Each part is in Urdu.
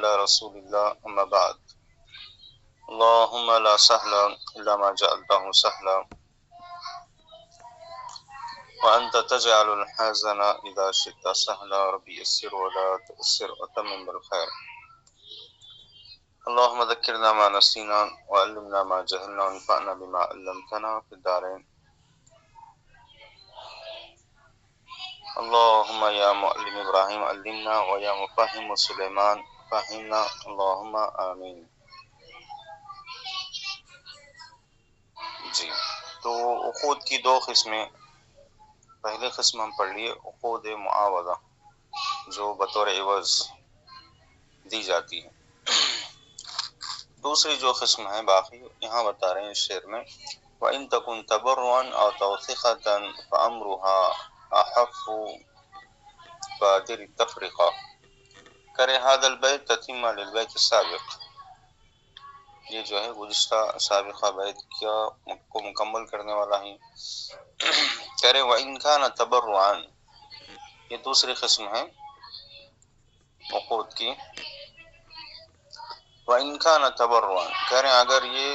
على رسول الله أما بعد اللهم لا سهل إلا ما جعلته سهلا وأنت تجعل الحزن إذا شئت سهلا ربي يسر ولا تؤسر وتمم بالخير اللهم ذكرنا ما نسينا وعلمنا ما جهلنا وانفعنا بما علمتنا في الدارين اللهم يا معلم إبراهيم علمنا ويا مفهم سليمان فهمنا اللهم آمین۔ جی تو عقود کی دو قسمیں، پہلی قسم ہم پڑھ لیے عقود معاوضہ جو بطور عوض دی جاتی ہے، دوسری جو قسم ہے باقی یہاں بتا رہے ہیں اس شعر میں وَإِن تَكُن تَبَرُّعًا أَوْ تَوْثِقَةً فَأَمْرُهَا أَحَفُّ بَادِرِ التَّفْرِقَةِ کرے هذا البیت تتمہ للبیت السابق، یہ جو ہے گزشتہ سابقہ بیت کو مکمل کرنے والا ہی کرے وَإِن كَانَ تَبَرُّعًا، یہ دوسری قسم ہے عقود کی وَإِن كَانَ تَبَرُّعًا، کریں اگر یہ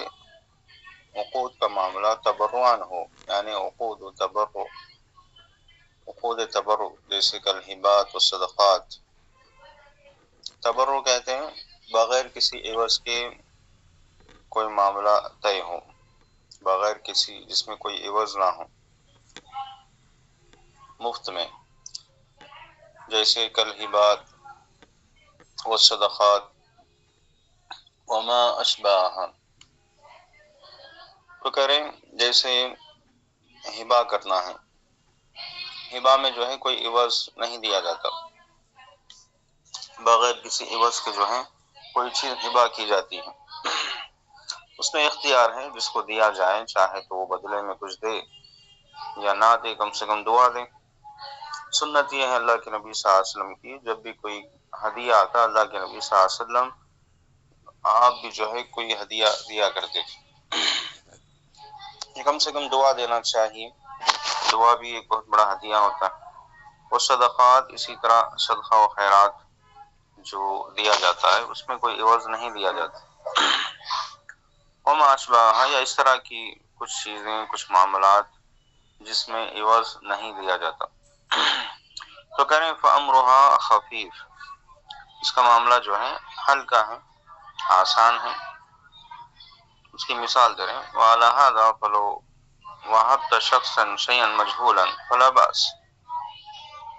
عقود کا معاملہ تبرعاً ہو، یعنی عقود تبرع جیسے کالہبات و صدقات، تبرع کہتے ہیں بغیر کسی عوض کے کوئی معاملہ طے ہو، بغیر کسی جس میں کوئی عوض نہ ہو، مفت میں، جیسے کالہبات و صدقات وما اشباہ، تو کریں جیسے ہبہ کرنا ہے، ہبہ میں جو ہے کوئی عوض نہیں دیا جاتا، بغیر کسی عوض کے جو ہے کوئی چیز ہبہ کی جاتی ہے، اس میں اختیار ہے جس کو دیا جائے، چاہے تو وہ بدلے میں کچھ دے یا نہ دے، کم سے کم دعا دے۔ سنت یہ ہے اللہ کے نبی صلی اللہ علیہ وسلم کی، جب بھی کوئی ہدیہ آتا اللہ کے نبی صلی اللہ علیہ وسلم آپ بھی جو ہے کوئی ہدیہ دیا کرتے تھے، کم سے کم دعا دینا چاہیے، دعا بھی ایک بہت بڑا ہدیہ ہوتا ہے، اور صدقات اسی طرح صدقہ و خیرات جو دیا جاتا ہے اس میں کوئی عوض نہیں دیا جاتا، وما اشباہ، یا اس طرح کی کچھ چیزیں کچھ معاملات جس میں عوض نہیں دیا جاتا، تو کریں فَأَمْرُهَا خفیف، اس کا معاملہ جو ہے ہلکا ہے، آسان ہے، اس کی مثال دے رہے ہیں وَعَلَى هَذَا فَلَوْ وَهَبْتَ شَخْصًا شَيْئًا مَجْهُولًا فَلَا بَأْسَ،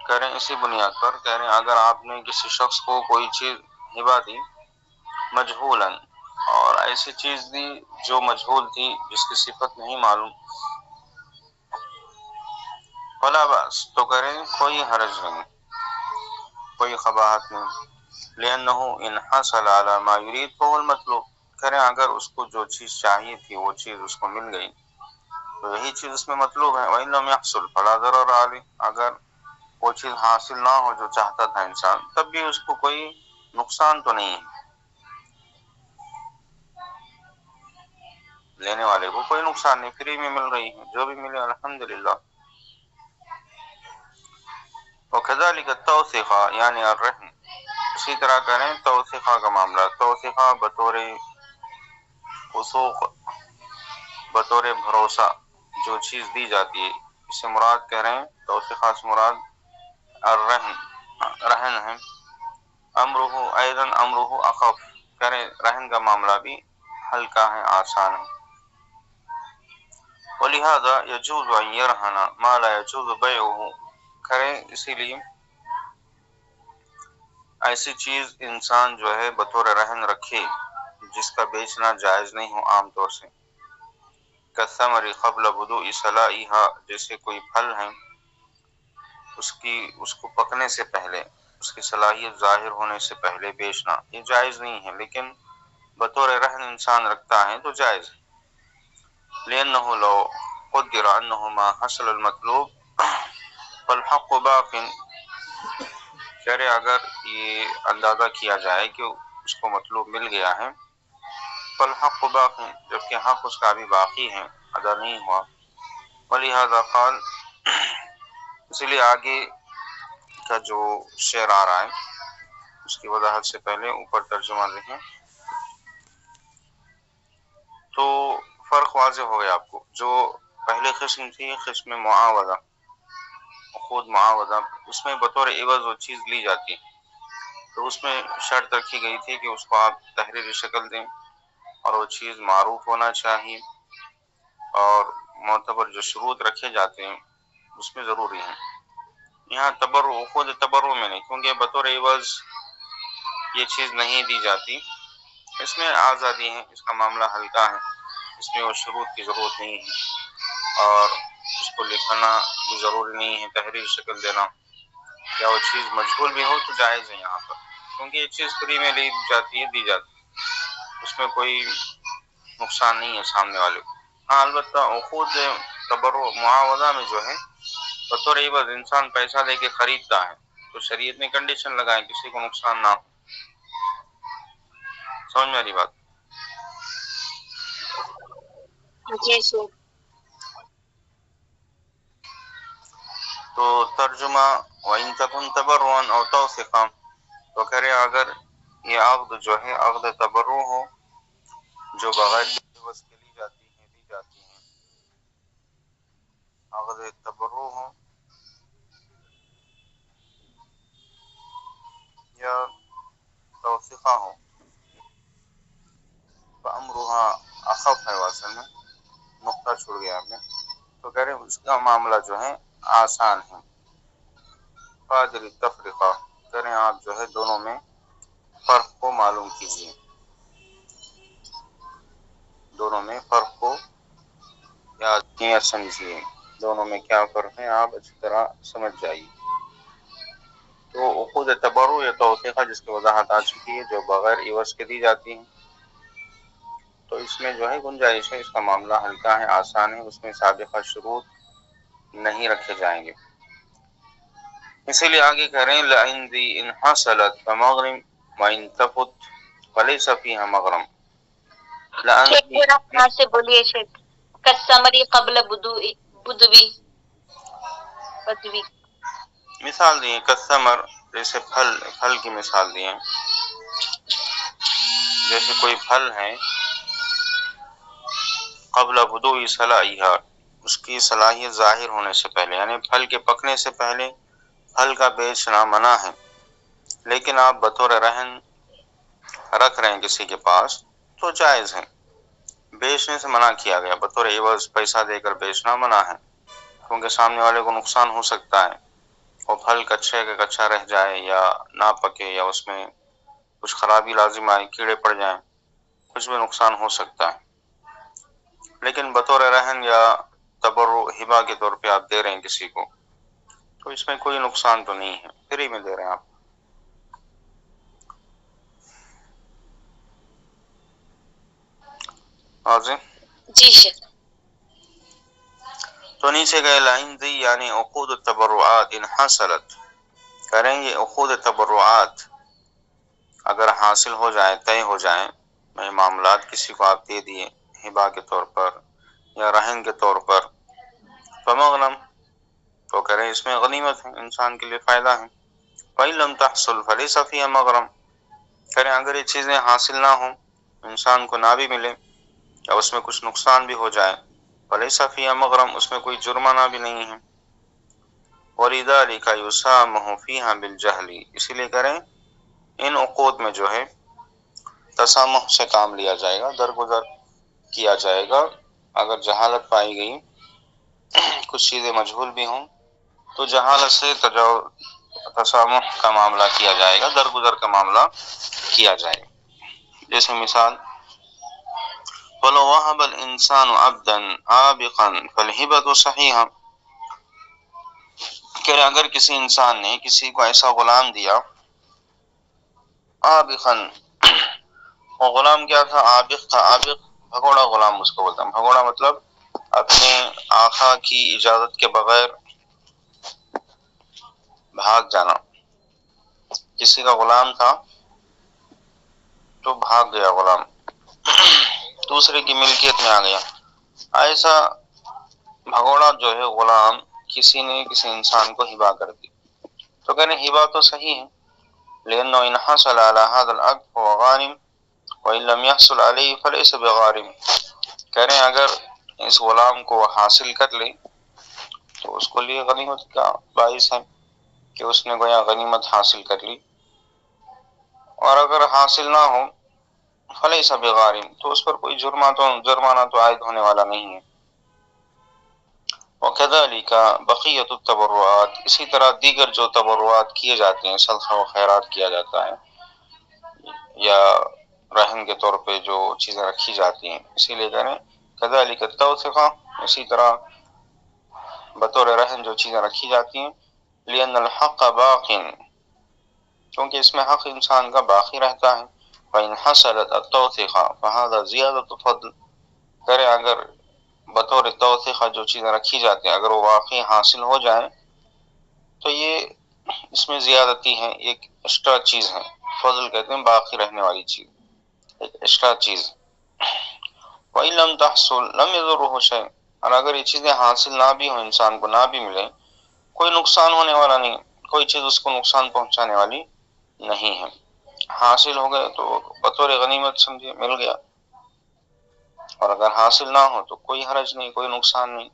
کہہ رہے ہیں اسی بنیاد پر کہہ رہے ہیں اگر آپ نے کسی شخص کو کوئی چیز ہبہ دی مجہولاً، اور ایسی چیز دی جو مجہول تھی، جس کی صفت نہیں معلوم، فلا بأس، تو کریں کوئی حرج نہیں، کوئی قباحت نہیں، لأنه إن حصل على ما يريد فهو المطلوب، کریں اگر اس کو جو چیز چاہیے تھی وہ چیز اس کو مل گئی تو یہی چیز اس میں مطلوب ہے، وَإِن لَمْ يحصل فلا ضرر علیہ، اگر وہ چیز حاصل نہ ہو جو چاہتا تھا انسان تب بھی اس کو کوئی نقصان تو نہیں ہے، لینے والے کو کوئی نقصان نہیں، فری میں مل رہی ہے، جو بھی ملے الحمدللہ۔ وَكَذَلِكَ التَّوْثِقَةُ یعنی الرہن، اسی طرح کریں توثیقہ کا معاملہ، توثیقہ بطور وثوق، بطور بھروسہ جو چیز دی جاتی ہے، اس سے مراد کہہ رہے ہیں توثیقہ سے مراد الرہن، رہن ہے، امرہ ایضاً امرہ اخف، کریں رہن کا معاملہ بھی ہلکا ہے، آسان ہے، وَلِهَذَا يَجُوزُ أَن يَرْهَنَ مَا لَا يَجُوزُ بَيْعُهُ، کریں اسی لیے ایسی چیز انسان جو ہے بطور رہن رکھے جس کا بیچنا جائز نہیں ہو عام طور سے، كالثمر قبل بدوء صلاحها، جیسے کوئی پھل ہے اس کو پکنے سے پہلے، اس کی صلاحیت ظاہر ہونے سے پہلے بیچنا، یہ جائز نہیں ہے، لیکن بطور رہن انسان رکھتا ہے تو جائز ہے، لأنه لو قدر أنه ما حصل المطلوب فالحق باق، اگر یہ اندازہ کیا جائے کہ اس کو مطلوب مل گیا ہے، فالحق باق، جبکہ حق اس کا بھی باقی ہے، ادا نہیں ہوا، ولہذا قال، اس لیے آگے کا جو شعر آ رہا ہے اس کی وضاحت سے پہلے اوپر ترجمہ دیکھیں تو فرق واضح ہو گیا آپ کو. جو پہلے قسم تھی قسم معاوضہ، خود معاوضہ، اس میں بطور عوض وہ چیز لی جاتی ہے، تو اس میں شرط رکھی گئی تھی کہ اس کو آپ تحریری شکل دیں اور وہ چیز معروف ہونا چاہیے، اور معتبر جو شروط رکھے جاتے ہیں اس میں ضروری ہیں. یہاں تبرع، خود تبرع میں نہیں، کیونکہ بطور عوض یہ چیز نہیں دی جاتی، اس میں آزادی ہے، اس کا معاملہ ہلکا ہے، اس میں وہ شروط کی ضرورت نہیں ہے، اور اس کو لکھنا بھی ضروری نہیں ہے، تحریر شکل دینا، یا وہ چیز مجہول بھی ہو تو جائز ہے یہاں پر، کیونکہ یہ چیز فری میں لی جاتی ہے، دی جاتی ہے، اس میں کوئی نقصان نہیں ہے سامنے والے کو. ہاں البتہ خود تبرع معاوضہ میں جو ہے بطور عوض انسان پیسہ دے کے خریدتا ہے، تو شریعت نے کنڈیشن لگائے کسی کو نقصان نہ ہو. سمجھ میں آ رہی بات؟ جی سر. تو ترجمہ وَإِن تَكُن تَبَرُّعًا أَوْ تَوْثِقًا، تو کہہ رہے اگر یہ عقد جو ہے عقد تبرع ہو جو بغیر عوض کے لی جاتی ہیں، دی جاتی ہیں، عقد تبرع ہو یا توثیقہ ہو، فَأَمْرُهَا اخف ہے، واصل میں نقطہ چھوڑ گیا آپ نے، تو کہہ رہے اس کا معاملہ جو ہے آسان ہے. قادر التفریقہ، کریں آپ جو ہے دونوں میں فرق کو معلوم کیجیے، دونوں میں فرق کو یاد کیے سمجھیے، دونوں میں کیا فرق ہے آپ اچھی طرح سمجھ جائیے. تو عقود تبرع یا توثیقہ جس کی وضاحت آ چکی ہے، جو بغیر عوض کے دی جاتی ہیں، تو اس میں جو ہے گنجائش ہے، اس کا معاملہ ہلکا ہے، آسان ہے، اس میں سابقہ شروط نہیں رکھے جائیں گے. اسی لیے آگے کہہ رہے ہیں لَإِنْ ذِي إِنْ حَصَلَتْ فَمَغْرِمْ وَإِنْ تَفُتْ فَلَيْسَ فِيهَا مَغْرَمْ. ایک بار آپ یہاں سے بولیے شیخ. کَالثَّمَرِ قبل بدوی، مثال دیے کَالثَّمَر، جیسے پھل کی مثال دیے، جیسے کوئی پھل ہے قبل بدوء صلاحیہ، اس کی صلاحیت ظاہر ہونے سے پہلے، یعنی پھل کے پکنے سے پہلے پھل کا بیچنا منع ہے، لیکن آپ بطور رہن رکھ رہے ہیں کسی کے پاس تو جائز ہے. بیچنے سے منع کیا گیا، بطور عوض پیسہ دے کر بیچنا منع ہے، کیونکہ سامنے والے کو نقصان ہو سکتا ہے، وہ پھل کچے کا کچا رہ جائے یا نہ پکے، یا اس میں کچھ خرابی لازم آئے، کیڑے پڑ جائیں، کچھ بھی نقصان ہو سکتا ہے. لیکن بطور رہن یا تبرع ہبہ کے طور پہ آپ دے رہے ہیں کسی کو، تو اس میں کوئی نقصان تو نہیں ہے، فری میں دے رہے ہیں آپ. واضح؟ جی شیخ. تو نیچے گئے لائن دی یعنی عقود التبرعات ان حاصلت، کریں گے عقود تبرعات اگر حاصل ہو جائے، طے ہو جائیں، میں معاملات کسی کو آپ دے دیے ہبہ کے طور پر یا رہن کے طور پر، فمغنم، تو کریں اس میں غنیمت ہے، انسان کے لیے فائدہ ہے. وَإِن لَمْ تَحْصُلْ فَلَيْسَ فِيهَا مَغْرَمْ، کریں اگر یہ چیزیں حاصل نہ ہوں، انسان کو نہ بھی ملے یا اس میں کچھ نقصان بھی ہو جائے، فَلَيْسَ فِيهَا مَغْرَمْ، اس میں کوئی جرمانہ بھی نہیں ہے. وَلِذَلِكَ يُسَامَحُ فِيهَا بِالْجَهْلِ، اسی لیے کریں ان عقود میں جو ہے تسامح سے کام لیا جائے گا، درگزر کیا جائے گا. اگر جہالت پائی گئی، کچھ چیزیں مجہول بھی ہوں، تو جہالت سے تسامح کا معاملہ کیا جائے گا، درگزر کا معاملہ کیا جائے گا. جیسے مثال وَلَوْ وَهَبَ الْإِنسَانُ عَبْدًا عَابِقًا فَالْهِبَةُ صَحِيحًا، کہ اگر کسی انسان نے کسی کو ایسا غلام دیا، عابقًا، وہ غلام کیا تھا؟ عابق تھا. عابق بھگوڑا غلام اس کو بولتا ہے. بھگوڑا مطلب اپنے آقا کی اجازت کے بغیر بھاگ جانا. کسی کا غلام تھا تو بھاگ گیا غلام، دوسرے کی ملکیت میں آ گیا. ایسا بھگوڑا جو ہے غلام کسی نے کسی انسان کو ہبہ کر دی، تو کہنے ہبہ تو صحیح ہے، لأنه إن حصل على هذا العقد فهو غانم وإن لم يحصل عليه فليس بغارم. کہہ رہے ہیں اگر اس غلام کو حاصل کر لے تو اس کو لیے غنیمت کا باعث ہے کہ اس نے گویا غنیمت حاصل کر لی، اور اگر حاصل نہ ہو فلیس بغارم تو اس پر کوئی جرمانہ تو عائد ہونے والا نہیں ہے۔ وکذالک بقیۃ التبرعات، اسی طرح دیگر جو تبرعات کیے جاتے ہیں، صدقہ و خیرات کیا جاتا ہے یا رہن کے طور پہ جو چیزیں رکھی جاتی ہیں، اسی لیے کہہ رہے ہیں کذالک التوثقہ، اسی طرح بطور رہن جو چیزیں رکھی جاتی ہیں، لأن الحق باق، کیونکہ اس میں حق انسان کا باقی رہتا ہے، فإن حصلت التوثقہ فهذا زیادۃ فضل، کرے اگر بطور توثیقہ جو چیزیں رکھی جاتی ہیں اگر وہ واقعی حاصل ہو جائیں تو یہ اس میں زیادتی ہے، ایک ایکسٹرا چیز ہے، فضل کہتے ہیں باقی رہنے والی چیز، ایک ایکسٹرا چیز۔ وَإِن لَمْ تَحْصُلْ لَمْ يَضُرُّهُ شَيْءٌ، اور اگر یہ چیزیں حاصل نہ بھی ہوں، انسان کو نہ بھی ملے، کوئی نقصان ہونے والا نہیں، کوئی چیز اس کو نقصان پہنچانے والی نہیں ہے، حاصل ہو گئے تو بطور غنیمت سمجھے مل گیا، اور اگر حاصل نہ ہو تو کوئی حرج نہیں، کوئی نقصان نہیں۔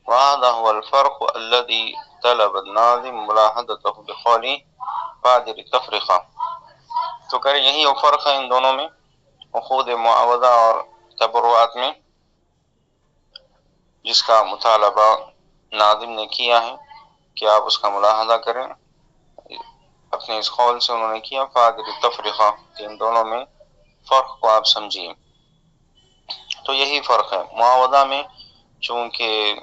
وَهَذَا هُوَ الْفَرْقُ الَّذِي طَلَبَ النَّاظِمُ مُلَاحَظَتَهُ بِقَوْلِهِ بَادِرِ التَّفْرِقَةِ، تو کریں یہی وہ فرق ہے ان دونوں میں، عقود معاوضہ اور تبرعات میں، جس کا مطالبہ ناظم نے کیا ہے کہ آپ اس کا ملاحظہ کریں، اپنے اس قول سے انہوں نے کیا فادر التفرقہ، کہ ان دونوں میں فرق کو آپ سمجھیے۔ تو یہی فرق ہے، معاوضہ میں چونکہ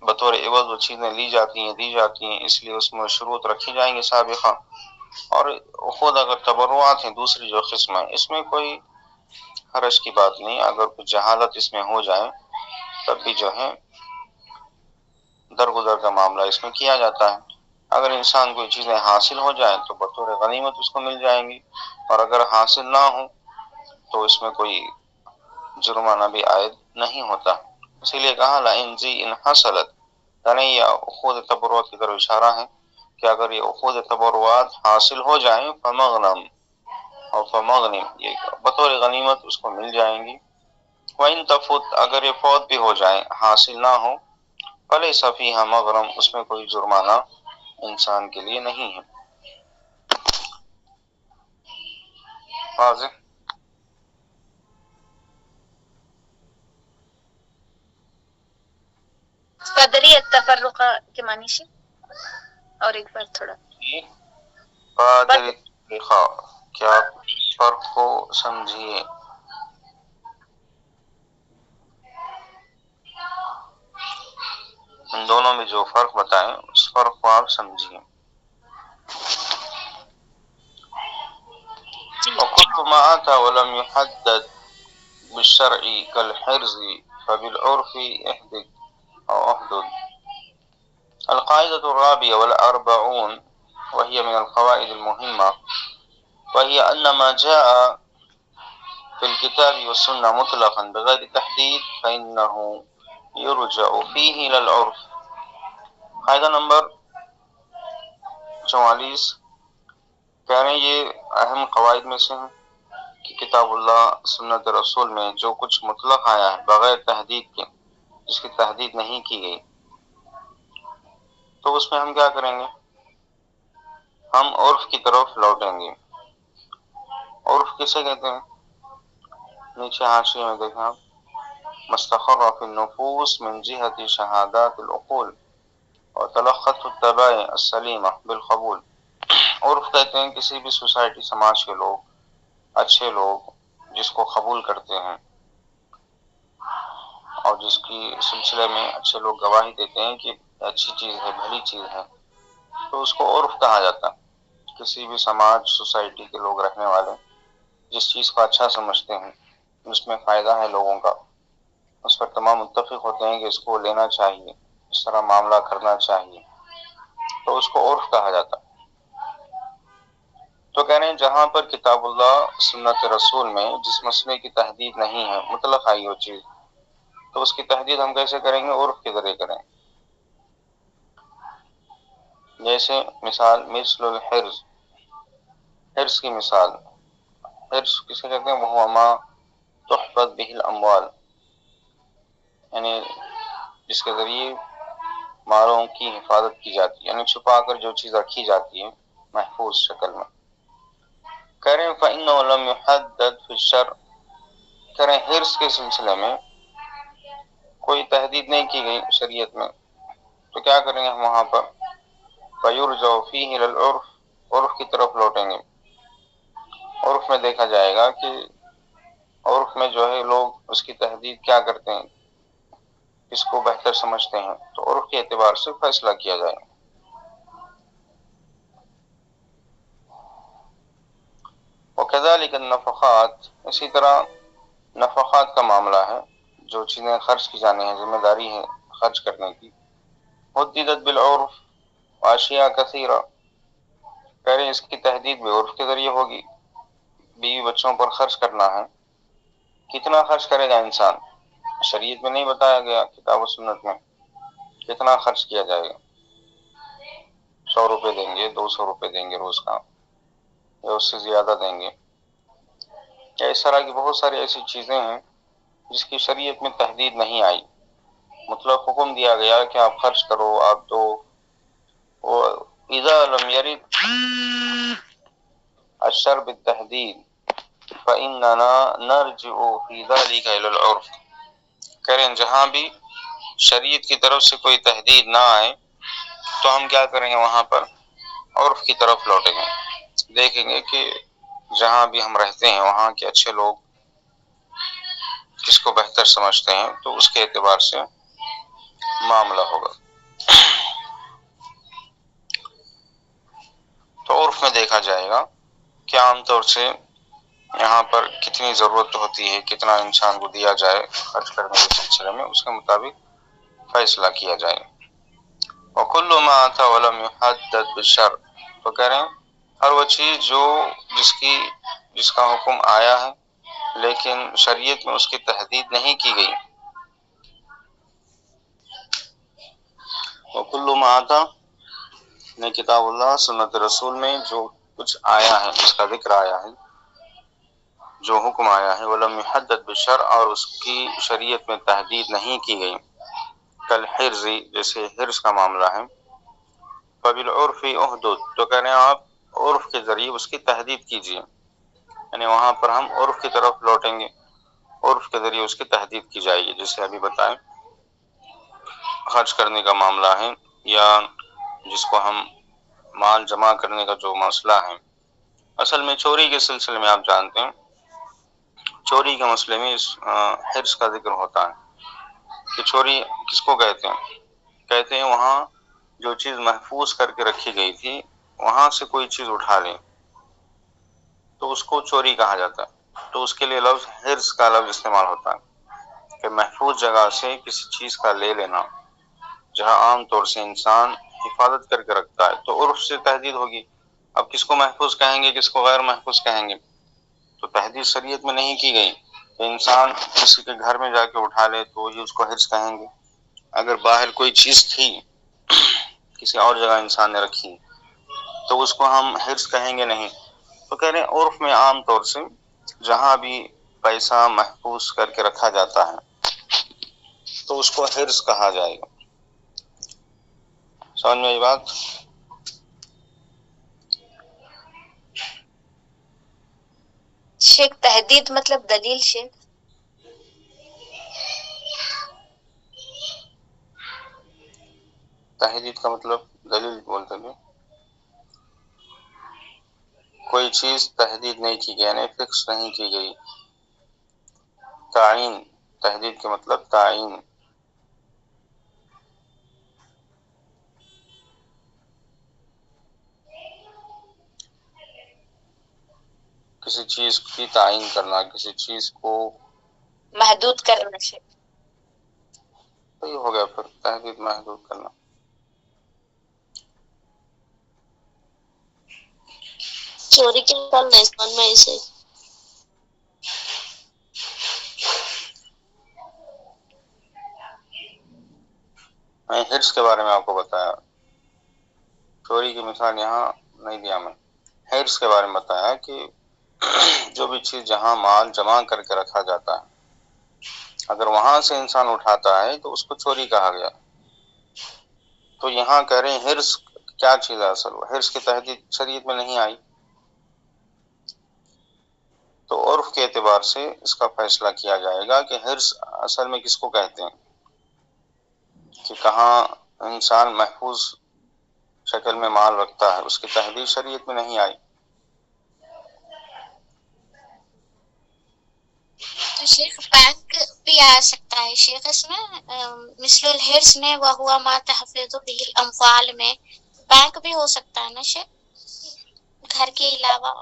بطور عوض وہ چیزیں لی جاتی ہیں دی جاتی ہیں، اس لیے اس میں شروط رکھی جائیں گے سابقہ، اور خود اگر تبرعات ہیں دوسری جو قسم ہے اس میں کوئی حرج کی بات نہیں، اگر کچھ جہالت اس میں ہو جائے تب بھی جو ہے درگزر کا معاملہ اس میں کیا جاتا ہے۔ اگر انسان کو چیزیں حاصل ہو جائیں تو بطور غنیمت اس کو مل جائیں گی، اور اگر حاصل نہ ہو تو اس میں کوئی جرمانہ بھی عائد نہیں ہوتا، اسی لیے کہا لَإِنْ إِنْ حَصَلَتْ، یعنی یہ عقود تبرعات کی طرف اشارہ ہے کہ اگر یہ عقود تبرعات حاصل ہو جائیں فمغنم اور فمغنم، یہ بطور غنیمت اس کو مل جائیں گی۔ وَإِنْ تَفُتْ، اگر یہ فوت بھی ہو جائیں حاصل نہ ہو، فَلَيْسَ فِيهَا مَغْرَمٌ، اس میں کوئی جرمانہ انسان کے لیے نہیں ہے۔ واضح؟ قدری التفرقہ کے معنی سے، اور ایک بار تھوڑا قادر التفرقہ، کیا فرق کو سمجھیے، ان دونوں میں جو فرق بتائیں اس فرق کو آپ سمجھیے۔ وَكُلُّ مَا أَتَى وَلَمْ يُحَدَّدْ بِالشَّرْعِ كَالْحِرْزِ فَبِالْعُرْفِ احْدِثْ أو احدد۔ القاعدة الرابعة والأربعون وهي من القواعد المهمة، وهي أن ما جاء في الكتاب والسنة مطلقا بغير تحديد فإنه يرجع فيه إلى العرف۔ قاعدہ نمبر 44 کہہ رہے ہیں یہ اہم قواعد میں سے ہیں کہ کتاب اللہ سنت رسول میں جو کچھ مطلق آیا ہے بغیر تحدید کے، جس کی تحدید نہیں کی گئی، تو اس میں ہم کیا کریں گے، ہم عرف کی طرف لوٹیں گے۔ عرف کسے کہتے ہیں، نیچے حاشیے میں دیکھیں آپ، مستقر فی النفوس من جہت شہادات العقول وتلقت الطبائع السلیمہ بالقبول۔ عرف کہتے ہیں کسی بھی سوسائٹی سماج کے لوگ، اچھے لوگ جس کو قبول کرتے ہیں اور جس کی سلسلے میں اچھے لوگ گواہی دیتے ہیں کہ اچھی چیز ہے بھلی چیز ہے، تو اس کو عرف کہا جاتا ہے۔ کسی بھی سماج سوسائٹی کے لوگ رہنے والے جس چیز کو اچھا سمجھتے ہیں، جس میں فائدہ ہے لوگوں کا، اس پر تمام متفق ہوتے ہیں کہ اس کو لینا چاہیے، اس طرح معاملہ کرنا چاہیے، تو اس کو عرف کہا جاتا ہے۔ تو کہہ رہے ہیں جہاں پر کتاب اللہ سنت رسول میں جس مسئلے کی تحدید نہیں ہے، مطلق آئی ہو چیز، تو اس کی تحدید ہم کیسے کریں گے، عرف کے ذریعے کریں گے۔ جیسے مثال مثل الحرز، حرص کی مثال، حرص کسے کہتے ہیں؟ وہ ما تحفظ به الاموال، یعنی جس کے ذریعے مالوں کی حفاظت کی جاتی ہے، یعنی چھپا کر جو چیز رکھی جاتی ہے محفوظ شکل میں۔ کہہ رہے ہیں فإنه لم يحدد في الشرع، کہہ رہے ہیں حرص کے سلسلے میں کوئی تحدید نہیں کی گئی شریعت میں، تو کیا کریں گے ہم وہاں پر؟ فَيُرْجَعُ فِيهِ إِلَى الْعُرْفِ، عرف کی طرف لوٹیں گے۔ عرف میں دیکھا جائے گا کہ عرف میں جو ہے لوگ اس کی تحدید کیا کرتے ہیں، کس کو بہتر سمجھتے ہیں، تو عرف کے اعتبار سے فیصلہ کیا جائے گا۔ وَكَذَلِكَ النَّفَقَاتُ، اسی طرح نفقات کا معاملہ ہے، جو چیزیں خرچ کی جانے ہیں، ذمہ داری ہے خرچ کرنے کی۔ حددت بالعرف واشیاء کثیرہ، کہہ رہے ہیں اس کی تحدید بھی عرف کے ذریعے ہوگی۔ بیوی بچوں پر خرچ کرنا ہے، کتنا خرچ کرے گا انسان؟ شریعت میں نہیں بتایا گیا، کتاب و سنت میں کتنا خرچ کیا جائے گا؟ 100 روپے دیں گے، 200 روپے دیں گے روز کا، یا اس سے زیادہ دیں گے، یا اس طرح کی بہت ساری ایسی چیزیں ہیں جس کی شریعت میں تحدید نہیں آئی، مطلب حکم دیا گیا کہ آپ خرچ کرو، آپ دو۔ وَإِذَا لَمْ يَرِدْ الشَّرْعُ بِالتَّحْدِيدِ فَإِنَّنَا نَرْجِعُ فِي ذَلِكَ إِلَى الْعُرْفِ، کریں جہاں بھی شریعت کی طرف سے کوئی تحدید نہ آئے تو ہم کیا کریں گے؟ وہاں پر عرف کی طرف لوٹیں گے، دیکھیں گے کہ جہاں بھی ہم رہتے ہیں وہاں کے اچھے لوگ کس کو بہتر سمجھتے ہیں، تو اس کے اعتبار سے معاملہ ہوگا۔ تو عرف میں دیکھا جائے گا کہ عام طور سے یہاں پر کتنی ضرورت ہوتی ہے، کتنا انسان کو دیا جائے خرچ کرنے کے سلسلے میں، اس کے مطابق فیصلہ کیا جائے۔ وَكُلُّ مَا أَتَى وَلَمْ يُحَدَّدْ بِالشَّرْعِ، تو کہہ رہے ہیں ہر وہ چیز جو جس کا حکم آیا ہے لیکن شریعت میں اس کی تحدید نہیں کی گئی۔ وَكُلُّ مَا أَتَى، نے کتاب اللہ سنت رسول میں جو کچھ آیا ہے، جس کا ذکر آیا ہے، جو حکم آیا ہے، وَلَمْ يُحَدَّدْ بِالشَّرْعِ، اور اس کی شریعت میں تحدید نہیں کی گئی، کالحرز، جیسے حرص کا معاملہ ہے، فَبِالْعُرْفِ اُحْدُدْ، تو کہہ رہے ہیں آپ عرف کے ذریعے اس کی تحدید کیجیے، یعنی وہاں پر ہم عرف کی طرف لوٹیں گے، عرف کے ذریعے اس کی تحدید کی جائے گی۔ جیسے ابھی بتائیں خرچ کرنے کا معاملہ ہے، یا جس کو ہم مال جمع کرنے کا جو مسئلہ ہے، اصل میں چوری کے سلسلے میں آپ جانتے ہیں چوری کے مسئلے میں اس حرص کا ذکر ہوتا ہے کہ چوری کس کو کہتے ہیں؟ کہتے ہیں وہاں جو چیز محفوظ کر کے رکھی گئی تھی وہاں سے کوئی چیز اٹھا لیں تو اس کو چوری کہا جاتا ہے۔ تو اس کے لیے لفظ حرص کا لفظ استعمال ہوتا ہے کہ محفوظ جگہ سے کسی چیز کا لے لینا، جہاں عام طور سے انسان حفاظت کر کے رکھتا ہے، تو عرف سے تحدید ہوگی۔ اب کس کو محفوظ کہیں گے، کس کو غیر محفوظ کہیں گے؟ تو تحدید شریعت میں نہیں کی گئی کہ انسان کسی کے گھر میں جا کے اٹھا لے تو وہی اس کو حرص کہیں گے۔ اگر باہر کوئی چیز تھی کسی اور جگہ انسان نے رکھی تو اس کو ہم حرص کہیں گے نہیں۔ تو کہہ رہے ہیں عرف میں عام طور سے جہاں بھی پیسہ محفوظ کر کے رکھا جاتا ہے تو اس کو حرص کہا جائے گا۔ سمجھ میں آئی بات؟ شیخ تحدید مطلب دلیل شیخ؟ تحدید کا مطلب دلیل بولتے ہیں، کوئی چیز تحدید نہیں کی گئی، یعنی فکس نہیں کی گئی۔ تعین، تحدید کے مطلب تعین، کسی چیز کی تعین کرنا، کسی چیز کو محدود کرنا شیخ۔ وہی ہو گیا پھر تحدید، محدود کرنا۔ چوری کے مثال نہیں سمجھ میں اسے۔ میں حرص کے بارے میں آپ کو بتایا، چوری کی مثال یہاں نہیں دیا میں۔ حرص کے بارے میں بتایا کہ جو بھی چیز جہاں مال جمع کر کے رکھا جاتا ہے اگر وہاں سے انسان اٹھاتا ہے تو اس کو چوری کہا گیا. تو یہاں کہہ رہے ہیں حرص کیا چیز ہے اصل، حرص کی تحدید شریعت میں نہیں آئی. تو عرف کے اعتبار سے اس کا فیصلہ کیا جائے گا کہ حرص اصل میں کس کو کہتے ہیں، کہ کہاں انسان محفوظ شکل میں مال رکھتا ہے، اس کی تحدید شریعت میں نہیں آئی. تو شیخ بینک بھی آ سکتا ہے شیخ اس میں، مثل الحرص میں وہوا ما تحفظ به الاموال میں بینک بھی ہو سکتا ہے نا شیخ، گھر کے علاوہ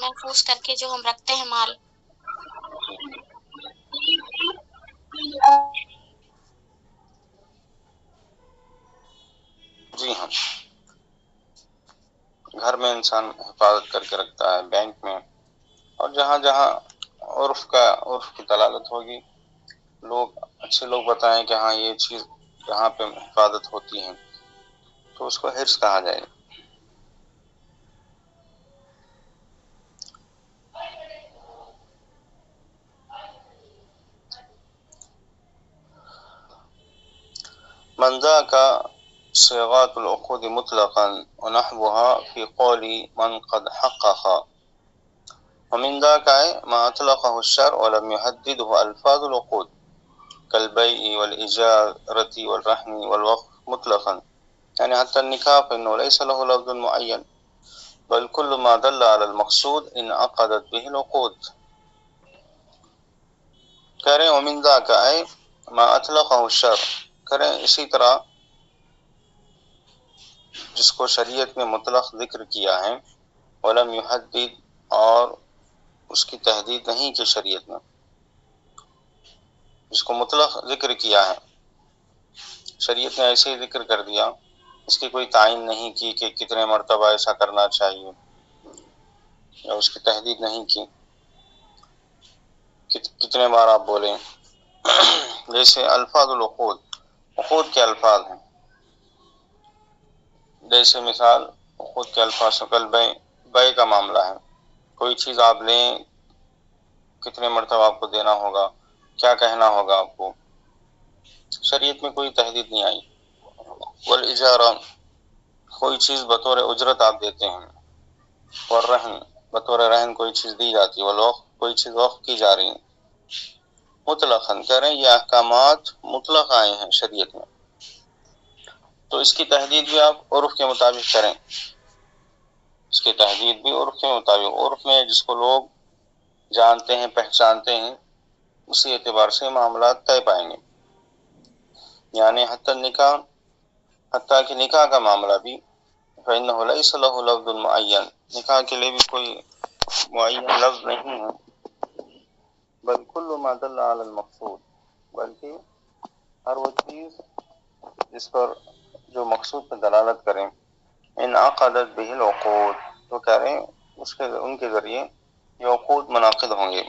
محفوظ کر کے جو ہم رکھتے ہیں مال. جی ہاں، گھر میں انسان حفاظت کر کے رکھتا ہے، بینک میں، اور جہاں جہاں عرف کی دلالت ہوگی، اچھے لوگ بتائیں کہ ہاں یہ چیز یہاں پہ حفاظت ہوتی ہے تو اس کو حرص کہا جائے گا. من ذاك صيغات العقود مطلقا ونحوها في قول من قد حقق، ومن ذاك ما أطلقه الشرع ولم يحدده ألفاظ العقود كالبيع والإجارة والرهن والوقف مطلقا، يعني حتى النكاح فإنه ليس له لفظ معين بل كل ما دل على المقصود انعقدت به العقود. کہہ رہے ہیں ومن ذاك أي ما أطلقه الشرع، کریں اسی طرح جس کو شریعت میں مطلق ذکر کیا ہے، ولم يحدد، اور اس کی تحدید نہیں کی شریعت میں، جس کو مطلق ذکر کیا ہے شریعت نے ایسے ہی ذکر کر دیا، اس کی کوئی تعین نہیں کی کہ کتنے مرتبہ ایسا کرنا چاہیے، یا اس کی تحدید نہیں کی کتنے بار آپ بولیں. جیسے الفاظ العقود، عقود کے الفاظ ہیں، جیسے مثال عقود کے الفاظ شکل بے کا معاملہ ہے، کوئی چیز آپ لیں کتنے مرتبہ آپ کو دینا ہوگا، کیا کہنا ہوگا آپ کو، شریعت میں کوئی تحدید نہیں آئی. والاجارہ، کوئی چیز بطور اجرت آپ دیتے ہیں، والرہن، بطور رہن کوئی چیز دی جاتی ہے، والوقف، کوئی چیز وقف کی جا رہی ہے. مطلقاً کہہ رہے ہیں یہ احکامات مطلق آئے ہیں شریعت میں، تو اس کی تحدید بھی آپ عرف کے مطابق کریں، اس کی تحدید بھی عرف کے مطابق، عرف میں جس کو لوگ جانتے ہیں پہچانتے ہیں اسی اعتبار سے معاملات طے پائیں گے. یعنی حتیٰ کہ نکاح کا معاملہ بھی فإنه ليس له لفظ معین، نکاح کے لیے بھی کوئی معین لفظ نہیں ہے، بل كل ما دل على المقصود، بلکہ ہر وہ چیز جس پر جو مقصود پر دلالت کریں، انعقدت به العقود، تو کہہ رہے ہیں ان کے ذریعے یہ عقود منعقد ہوں گے.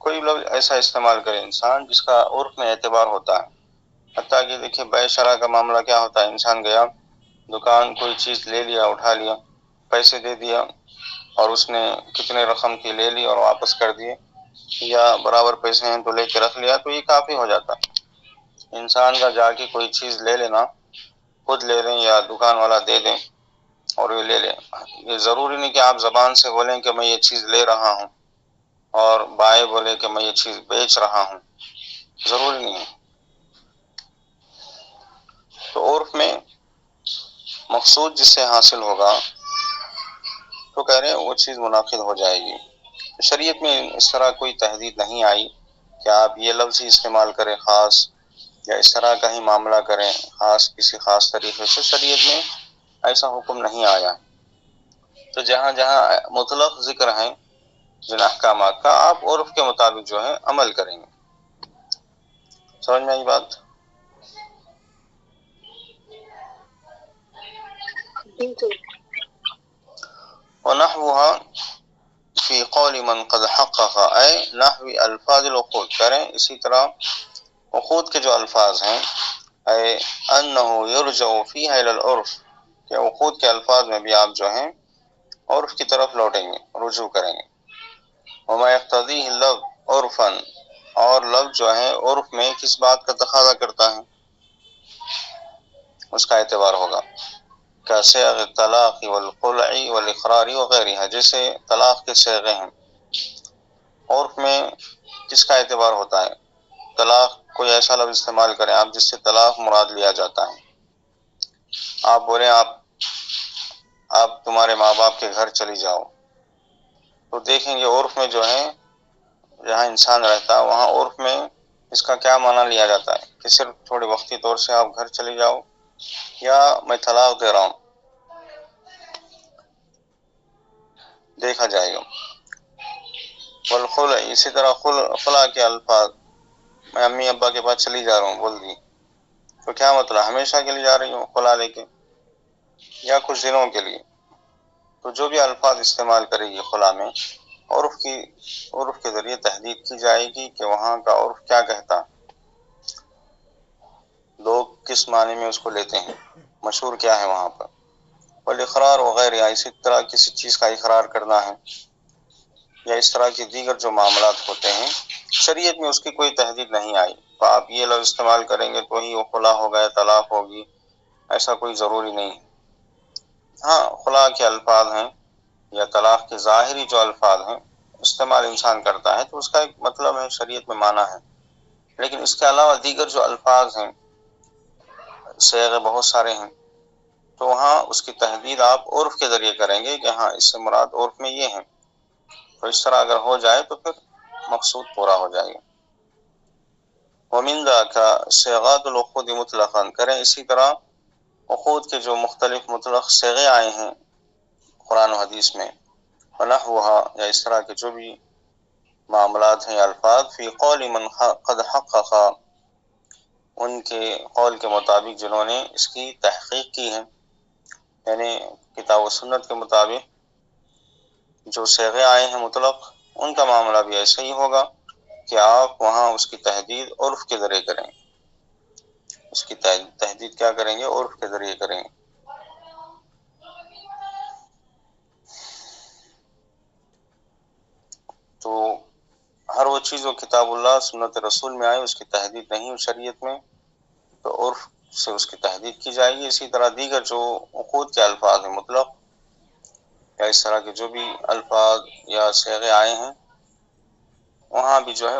کوئی لفظ ایسا استعمال کرے انسان جس کا عرف میں اعتبار ہوتا ہے، حتیٰ کہ دیکھیں بے شرع کا معاملہ کیا ہوتا ہے، انسان گیا دکان کوئی چیز لے لیا، اٹھا لیا، پیسے دے دیا، اور اس نے کتنے رقم کی لے لی اور واپس کر دیے، یا برابر پیسے ہیں تو لے کے رکھ لیا، تو یہ کافی ہو جاتا. انسان کا جا کے کوئی چیز لے لینا، خود لے لیں یا دکان والا دے دیں اور یہ لے لیں، یہ ضروری نہیں کہ آپ زبان سے بولیں کہ میں یہ چیز لے رہا ہوں اور بائیں بولے کہ میں یہ چیز بیچ رہا ہوں، ضروری نہیں ہے. تو عرف میں مقصود جس سے حاصل ہوگا تو کہہ رہے ہیں وہ چیز منعقد ہو جائے گی. شریعت میں اس طرح کوئی تحدید نہیں آئی کہ آپ یہ لفظ ہی استعمال کریں خاص، یا اس طرح کا ہی معاملہ کریں خاص، کسی خاص طریقے سے، شریعت میں ایسا حکم نہیں آیا. تو جہاں جہاں مطلق ذکر ہیں جن احکامات کا، آپ عرف کے مطابق جو ہے عمل کریں گے. سمجھ میں آئی بات؟ ونحوها فی قول من قد حقق، اے نحوی الفاظ العقود، کریں اسی طرح عقود کے جو الفاظ ہیں، اے انہ یرجع فیہا الی العرف، کہ عقود کے الفاظ میں بھی آپ جو ہیں عرف کی طرف لوٹیں گے، رجوع کریں گے۔ وما یقتضیہ اللفظ عرفا، اور لفظ جو ہے عرف میں کس بات کا تقاضا کرتا ہے اس کا اعتبار ہوگا، کصیغ الطلاق والخلع والاقرار وغیرہ، جیسے طلاق کے صیغے ہیں، عرف میں کس کا اعتبار ہوتا ہے؟ طلاق، کوئی ایسا لفظ استعمال کریں آپ جس سے طلاق مراد لیا جاتا ہے، آپ بولیں آپ تمہارے ماں باپ کے گھر چلی جاؤ، تو دیکھیں گے عرف میں جو ہے جہاں انسان رہتا ہے وہاں عرف میں اس کا کیا معنی لیا جاتا ہے کہ صرف تھوڑے وقتی طور سے آپ گھر چلے جاؤ، یا میں طلاق دے رہا ہوں، دیکھا جائے گا۔ والخلع، اسی طرح خلع کے الفاظ، میں امی ابا کے پاس چلی جا رہا ہوں بول دی، تو کیا مطلب ہمیشہ کے لیے جا رہی ہوں خلع لے کے یا کچھ دنوں کے لیے؟ تو جو بھی الفاظ استعمال کرے گی خلع میں، عرف کے ذریعے تحدید کی جائے گی کہ وہاں کا عرف کیا کہتا، لوگ کس معنی میں اس کو لیتے ہیں، مشہور کیا ہے وہاں پر۔ والاقرار وغیرہ، اسی طرح کسی چیز کا اقرار کرنا ہے یا اس طرح کے دیگر جو معاملات ہوتے ہیں، شریعت میں اس کی کوئی تحدید نہیں آئی، تو آپ یہ لفظ استعمال کریں گے تو ہی وہ خلع ہوگا یا طلاق ہوگی، ایسا کوئی ضروری نہیں ہے۔ ہاں خلع کے الفاظ ہیں یا طلاق کے ظاہری جو الفاظ ہیں استعمال انسان کرتا ہے تو اس کا ایک مطلب ہے، شریعت میں معنی ہے، لیکن اس کے علاوہ دیگر جو الفاظ ہیں، صیغے بہت سارے ہیں، تو وہاں اس کی تحدید آپ عرف کے ذریعے کریں گے کہ ہاں اس سے مراد عرف میں یہ ہیں، تو اس طرح اگر ہو جائے تو پھر مقصود پورا ہو جائے گا۔ ومن ذاک صیغات العقود مطلقا، کریں اسی طرح عقود کے جو مختلف مطلق صیغے آئے ہیں قرآن و حدیث میں، ونحوها، یا اس طرح کے جو بھی معاملات ہیں الفاظ، فی قول من قد حقق، ان کے قول کے مطابق جنہوں نے اس کی تحقیق کی ہے، یعنی کتاب و سنت کے مطابق جو صیغے آئے ہیں مطلق، ان کا معاملہ بھی ایسا ہی ہوگا کہ آپ وہاں اس کی تحدید عرف کے ذریعے کریں، اس کی تحدید کیا کریں گے؟ عرف کے ذریعے کریں گے۔ تو ہر وہ چیز جو کتاب اللہ سنت رسول میں آئے اس کی تحدید نہیں ہو شریعت میں، تو عرف سے اس کی تحدید کی جائے گی۔ اسی طرح دیگر جو عقود کے الفاظ ہیں مطلق، یا اس طرح کے جو بھی الفاظ یا صیغے آئے ہیں، وہاں بھی جو ہے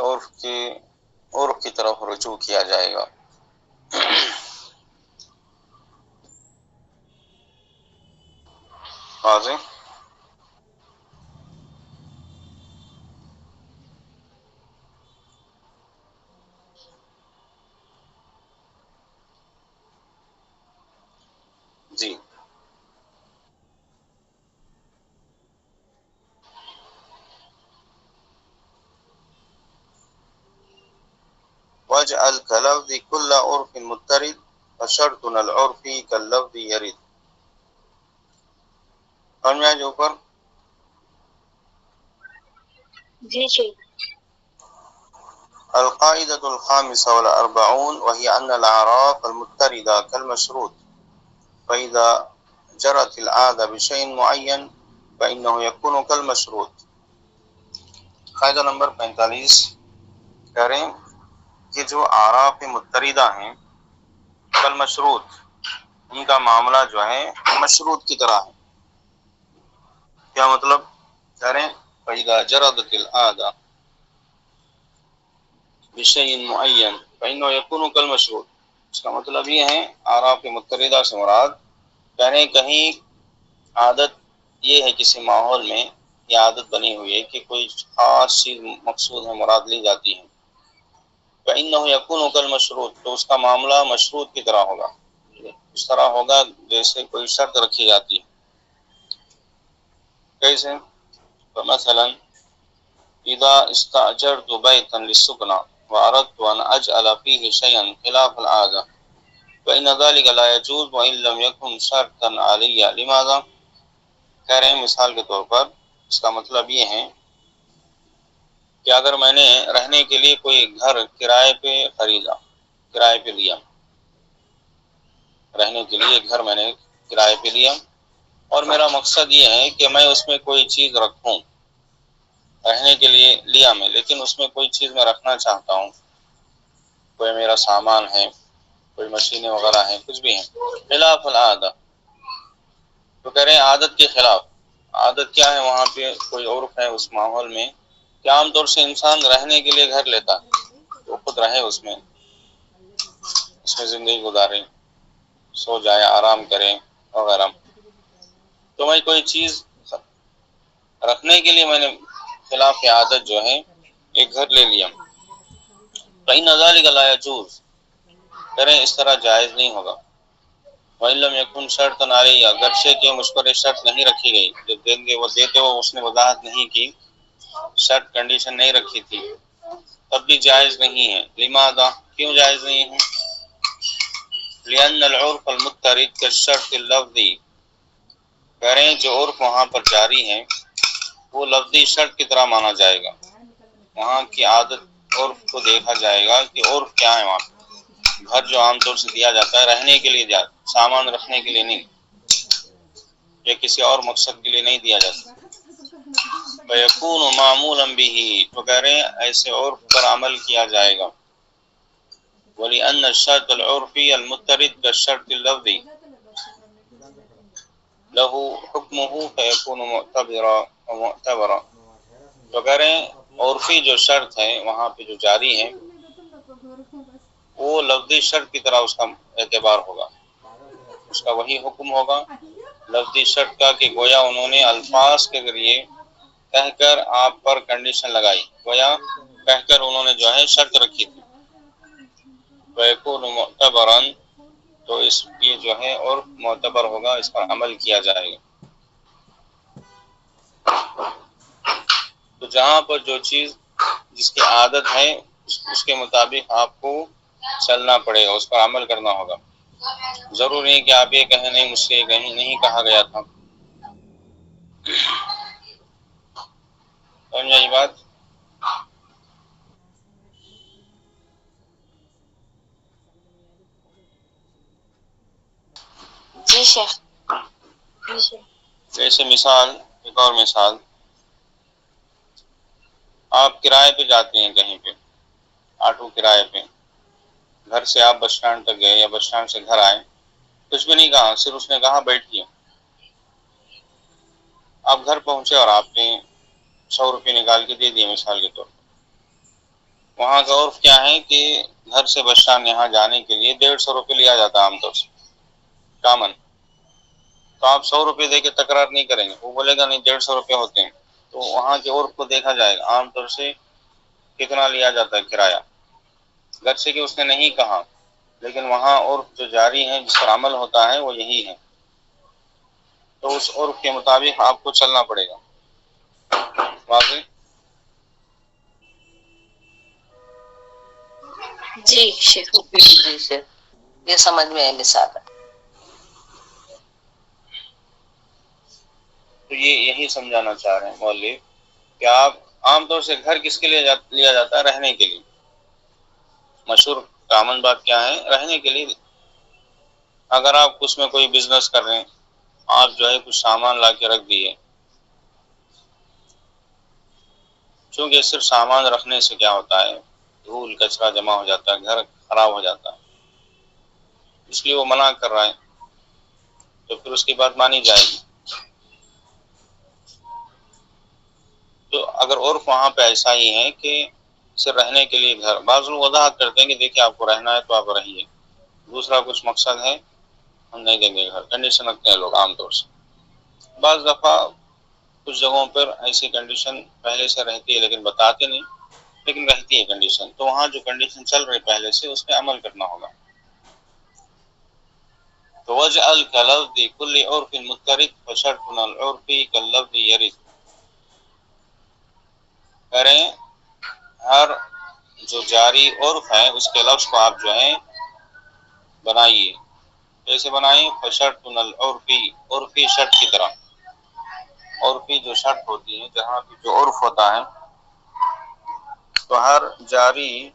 عرف کی طرف رجوع کیا جائے گا۔ واضح؟ جی، وَاجْعَلْ كَلَفْظِ كُلَّ عُرْفٍ مُضْطَرِدٍ وَشَرْطُنَا الْعُرْفِ كَاللَّفْظِ يَرِدُ۔ سمجھ میں آئے جو اوپر؟ جی القاعدة الخامسة والأربعون وهي أن الأعراف المضطردة كالمشروط، فإذا جرت العادة بشيء معين فإنه يكون كالمشروط۔ قاعدہ نمبر 45 کریں کہ جو اعراف مضطردہ ہیں کالمشروط، ان کا معاملہ جو ہے مشروط کی طرح ہے۔ کیا مطلب؟ کریں فإذا جرت العادة بشيء معين فإنه يكون كالمشروط، اس کا مطلب یہ ہے اعراف مضطردہ سے مراد کہیں عادت یہ ہے کسی ماحول میں یہ عادت بنی ہوئی ہے کہ کوئی خاص چیز مقصود ہے، مراد لی جاتی ہے، فإنه يكون كالمشروط، تو اس کا معاملہ مشروط کی طرح ہوگا، اس طرح ہوگا جیسے کوئی شرط رکھی جاتی ہے۔ کیسے؟ مثلا اذا استأجرت بيتا للسكنى وأردت أن أجعل فيه شيئا خلاف العادة فإن ذلك لا يجوز وإن لم يكن شرطا علي۔ لماذا؟ کہہ رہے ہیں مثال کے طور پر اس کا مطلب یہ ہے کہ اگر میں نے رہنے کے لیے کوئی گھر کرائے پہ خریدا، کرائے پہ لیا، رہنے کے لیے گھر میں نے کرائے پہ لیا، اور میرا مقصد یہ ہے کہ میں اس میں کوئی چیز رکھوں، رہنے کے لیے لیا میں، لیکن اس میں کوئی چیز میں رکھنا چاہتا ہوں، کوئی میرا سامان ہے، کوئی مشینیں وغیرہ ہیں، کچھ بھی ہیں، خلاف العادہ، تو کہہ رہے ہیں عادت کے خلاف۔ عادت کیا ہے؟ وہاں پہ کوئی عرف ہے اس ماحول میں کہ عام طور سے انسان رہنے کے لیے گھر لیتا ہے، وہ خود رہے اس میں زندگی گزارے، سو جائے، آرام کرے وغیرہ، تو میں کوئی چیز رکھنے کے لیے میں نے خلاف عادت جو ہے ایک گھر لے لیا، فإن ذلك لا يجوز، کریں اس طرح جائز نہیں ہوگا، وإن لم يكن شرطا علیہ، اگرچہ کہ مجھ پر شرط نہیں رکھی گئی، جب دیں گے وہ دیتے ہو اس نے وضاحت نہیں کی، شرط کنڈیشن نہیں رکھی تھی، تب بھی جائز نہیں ہے۔ لماذا؟ کیوں جائز نہیں ہے؟ لأن العرف المضطرد كالشرط اللفظی، کریں جو عرف وہاں پر جاری ہے وہ لفظی شرط کی طرح مانا جائے گا، وہاں کی عادت عرف کو دیکھا جائے گا کہ عرف کیا ہے وہاں۔ گھر جو عام طور سے دیا جاتا ہے رہنے کے لیے، سامان رکھنے کے لیے نہیں، یا کسی اور مقصد کے لیے نہیں دیا جاتا۔ فَيَكُونُ مَعْمُولًا بِهِ، تو کہہ رہے ہیں ایسے عرف پر عمل کیا جائے گا۔ وَلِأَنَّ الشَّرْطَ الْعُرْفِيَّ الْمُضْطَرِدَ كَالشَّرْطِ اللَّفْظِيِّ لَهُ حُكْمُهُ فَيَكُونُ مُعْتَبَرًا، تو کہہ رہے ہیں عرفی جو شرط ہے وہاں پہ جو جاری ہے وہ لفظی شرط کی طرح اس کا اعتبار ہوگا، اس کا وہی حکم ہوگا لفظی شرط کا، کہ گویا انہوں نے الفاظ کے ذریعے کہہ کر آپ پر کنڈیشن لگائی، گویا کہہ کر انہوں نے جو ہے شرط رکھی تھی، فَيَكُونُ مُعْتَبَرًا، تو اس یہ جو ہے اور معتبر ہوگا، اس پر عمل کیا جائے گا۔ تو جہاں پر جو چیز جس کی عادت ہے اس کے مطابق آپ کو چلنا پڑے گا، اس پر عمل کرنا ہوگا، ضروری نہیں کہ آپ یہ کہیں نہیں مجھ سے کہیں نہیں کہا گیا تھا۔ سمجھ آئی بات؟ جی شیخ۔ جیسے مثال، ایک اور مثال، آپ کرائے پہ جاتے ہیں کہیں پہ، آٹو کرائے پہ، گھر سے آپ بس اسٹینڈ تک گئے یا بس اسٹینڈ سے گھر آئے، کچھ بھی نہیں کہا، صرف اس نے کہا بیٹھیے، آپ گھر پہنچے اور آپ نے 100 روپے نکال کے دے دیے مثال کے طور پر۔ وہاں کا عرف کیا ہے کہ گھر سے بس اسٹینڈ یہاں جانے کے لیے 150 روپے لیا جاتا ہے عام طور سے، کامن، تو آپ 100 روپے دے کے تکرار نہیں کریں گے، وہ بولے گا نہیں 150 روپے ہوتے ہیں، تو وہاں کے عرف کو دیکھا جائے گا عام طور سے کتنا لیا جاتا ہے کرایہ، گرچہ کہ اس نے نہیں کہا، لیکن وہاں عرف جو جاری ہے جس پر عمل ہوتا ہے وہ یہی ہے، تو اس عرف کے مطابق آپ کو چلنا پڑے گا۔ واضح؟ جی شیخ۔ جی شیخ، یہ سمجھ میں ہے مثال ہے۔ تو یہی سمجھانا چاہ رہے ہیں مولوی کہ آپ عام طور سے گھر کس کے لیے لیا جاتا ہے؟ رہنے کے لیے، مشہور کامن بات کیا ہے؟ رہنے کے لیے۔ اگر آپ اس میں کوئی بزنس کر رہے ہیں، آپ جو ہے کچھ سامان لا کے رکھ دیے، چونکہ صرف سامان رکھنے سے کیا ہوتا ہے، دھول کچرا جمع ہو جاتا ہے، گھر خراب ہو جاتا ہے، اس لیے وہ منع کر رہا ہے، تو پھر اس کی بات مانی جائے گی۔ تو اگر عرف وہاں پہ ایسا ہی ہے کہ صرف رہنے کے لیے گھر، بعض لوگ وضاحت کرتے ہیں کہ دیکھیں آپ کو رہنا ہے تو آپ رہیے، دوسرا کچھ مقصد ہے ہم نہیں دیں گے گھر، کنڈیشن رکھتے ہیں لوگ عام طور سے۔ بعض دفعہ کچھ جگہوں پر ایسی کنڈیشن پہلے سے رہتی ہے لیکن بتاتے نہیں، لیکن رہتی ہے کنڈیشن، تو وہاں جو کنڈیشن چل رہی پہلے سے اس پہ عمل کرنا ہوگا۔ تو وجعل كلفظ كل عرف مضطرد فشرطنا العرفی كاللفظ يرد، کریں ہر جو جاری عرف ہے اس کے لفظ کو آپ جو ہے بنائیے، کیسے بنائیں؟ فشرطنا العرفی، عرفی شرط کی طرح، عرفی جو شرط ہوتی ہے، جہاں پہ جو عرف ہوتا ہے، تو ہر جاری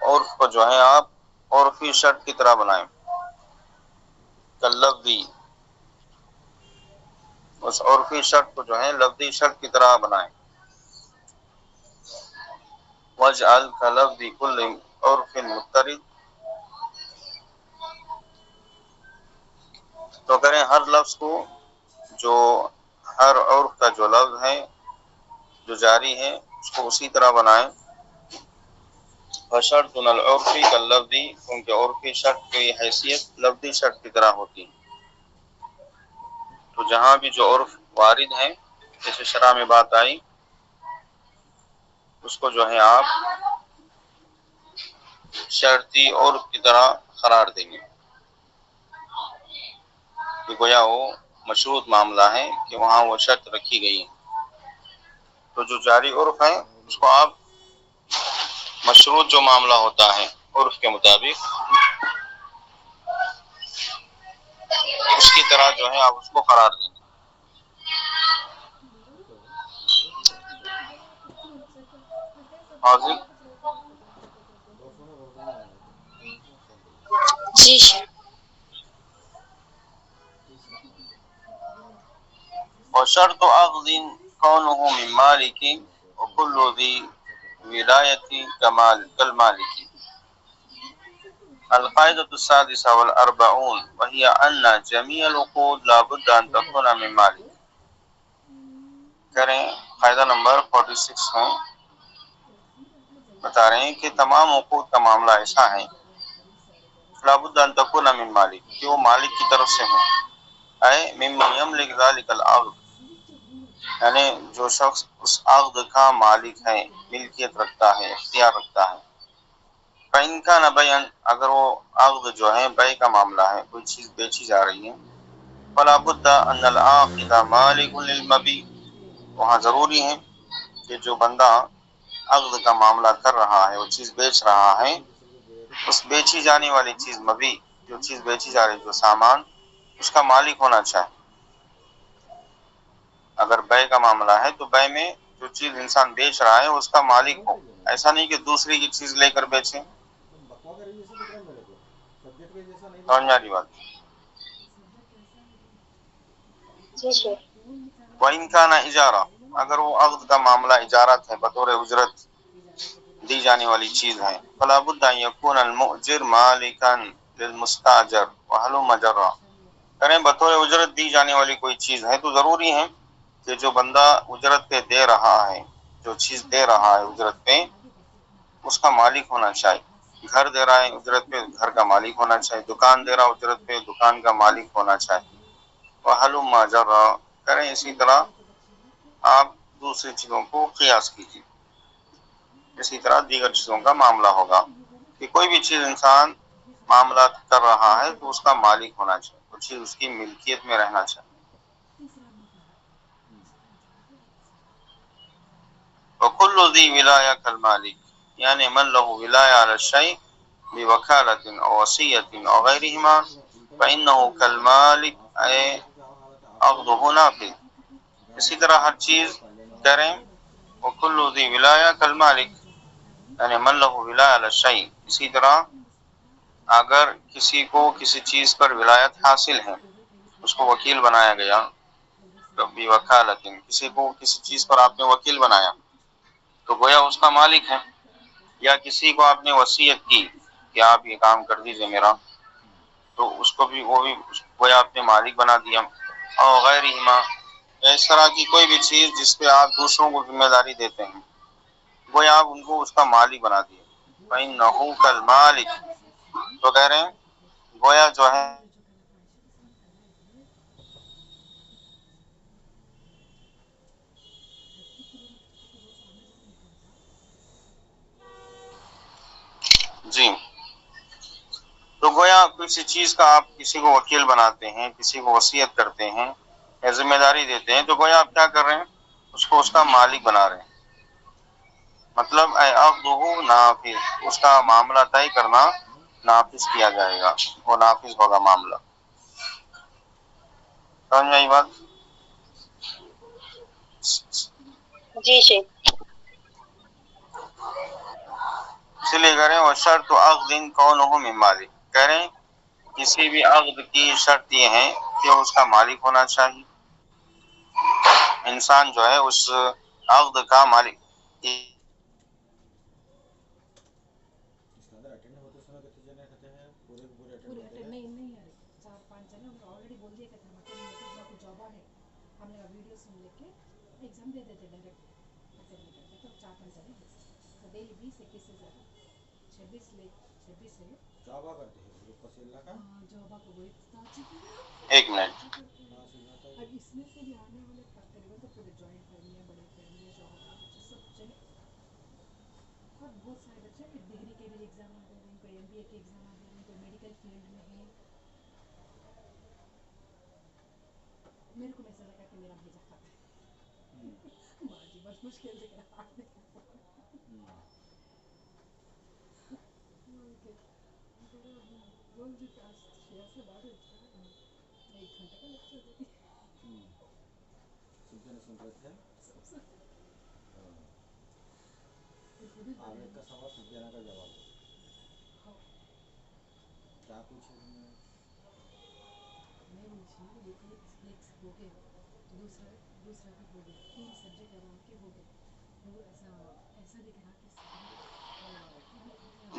عرف کو جو ہے آپ عرفی شرط کی طرح بنائیں، کاللفظی، اس عرفی شرط کو جو ہے لفظی شرط کی طرح بنائیں. وَاجْعَلْ كَلَفْظِ كُلِّ عُرْفٍ مُضْطَرِدٍ، تو کریں ہر لفظ کو جو ہر عرف کا جو لفظ ہے جو جاری ہے اس کو اسی طرح بنائیں. فَشَرْطُنَا الْعُرْفِ كَاللَّفْظِ، کیونکہ عرفی شرط کی حیثیت لفظی شرط کی طرح ہوتی ہے. تو جہاں بھی جو عرف وارد ہے جیسے شرح میں بات آئی اس کو جو ہے آپ شرطی عرف کی طرح قرار دیں گے کہ گویا وہ مشروط معاملہ ہے کہ وہاں وہ شرط رکھی گئی ہے. تو جو جاری عرف ہے اس کو آپ مشروط جو معاملہ ہوتا ہے عرف کے مطابق اس کی طرح جو ہے آپ اس کو قرار دیں گے. حاضر جی شیخ. وشرط اخذ كونه من مالك وكل ذي ولایت كالمالك. القاعدة السادسة والأربعون وهي أن جميع العقود لا بد أن تكون من مالك. کریں قاعدہ نمبر 46 میں بتا رہے ہیں کہ تمام عقود کا معاملہ ایسا ہے لا بد أن تكون من مالک کہ وہ مالک کی طرف سے ہوں. اے ممن یملک ذلک العقد، یعنی جو شخص اس عقد کا مالک ہے، ملکیت رکھتا ہے، اختیار رکھتا ہے. فإن كان بيعا، اگر وہ عقد جو ہے بیع کا معاملہ ہے، کوئی چیز بیچی جا رہی ہے، فلا بد ان العاقد مالک للمبيع، وہاں ضروری ہے کہ جو بندہ عقد کا معاملہ کر رہا ہے، وہ چیز بیچ رہا ہے، اس بیچی جانے والی چیز مبیع، جو چیز بیچی جا رہی جو سامان، اس کا مالک ہونا چاہیے. اگر بیع کا معاملہ ہے تو بیع میں جو چیز انسان بیچ رہا ہے اس کا مالک ہو، ایسا نہیں کہ دوسری کی چیز لے کر بیچے. سمجھ میں آ رہی بات؟ جی شیخ. وَإِنْ كَانَ اجارہ، اگر وہ عقد کا معاملہ اجارت ہے، بطور اجرت دی جانے والی چیز ہے، فلا بد ان يكون المؤجر مالکا للمستاجر وهلم جرا. کریں بطور اجرت دی جانے والی کوئی چیز ہے تو ضروری ہے کہ جو بندہ اجرت پہ دے رہا ہے، جو چیز دے رہا ہے اجرت پہ، اس کا مالک ہونا چاہیے. گھر دے رہا ہے اجرت پہ، گھر کا مالک ہونا چاہیے. دکان دے رہا ہے اجرت پہ، دکان کا مالک ہونا چاہیے. وَهَلُمَّ جَرًا، کریں اسی طرح آپ دوسری چیزوں کو قیاس کیجیے. اسی طرح دیگر چیزوں کا معاملہ ہوگا کہ کوئی بھی چیز انسان معاملات کر رہا ہے تو اس کا مالک ہونا چاہیے، وہ چیز اس کی ملکیت میں رہنا چاہیے. وَكُلُّ ذِي وِلَایَةٍ كَالْمَالِكِ، یعنی من له ولایہ علی الشیء بوکالۃ او وصیۃ او غیرہما فإنه كالمالک، اے عقدہ نافذ. اسی طرح ہر چیز کریں وَكُلُّ ذِي وِلَایَةٍ كَالْمَالِكِ، یعنی من له ولایہ علی الشیء. اسی طرح اگر کسی کو کسی چیز پر ولایت حاصل ہے، اس کو وکیل بنایا گیا، کبھی وکالت، کسی کو کسی چیز پر آپ نے وکیل بنایا تو گویا اس کا مالک ہے. یا کسی کو آپ نے وصیت کی کہ آپ یہ کام کر دیجئے میرا، تو اس کو بھی وہ بھی گویا آپ نے مالک بنا دیا. اور غیرہما، اس طرح کی کوئی بھی چیز جس پہ آپ دوسروں کو ذمہ داری دیتے ہیں، گویا آپ ان کو اس کا مالک بنا دیے. فإنہ کالمالک، تو کہہ رہے ہیں گویا جو ہے جی، تو گویا کسی چیز کا آپ کسی کو وکیل بناتے ہیں، کسی کو وصیت کرتے ہیں یا ذمہ داری دیتے ہیں، تو گویا آپ کیا کر رہے ہیں، اس کو اس کا مالک بنا رہے ہیں. مطلب اے عقدہ نافذ، اس کا معاملہ طے کرنا نافذ کیا جائے گا، وہ نافذ ہوگا معاملہ. سمجھ میں آئی بات؟ جی شیخ. اسی لیے کریں وہ شرط عقد کونہ من مالک، کریں کسی بھی عقد کی شرط یہ ہے کہ اس کا مالک ہونا چاہیے. انسان جو ہے اس عقد کا مالک ایک منٹ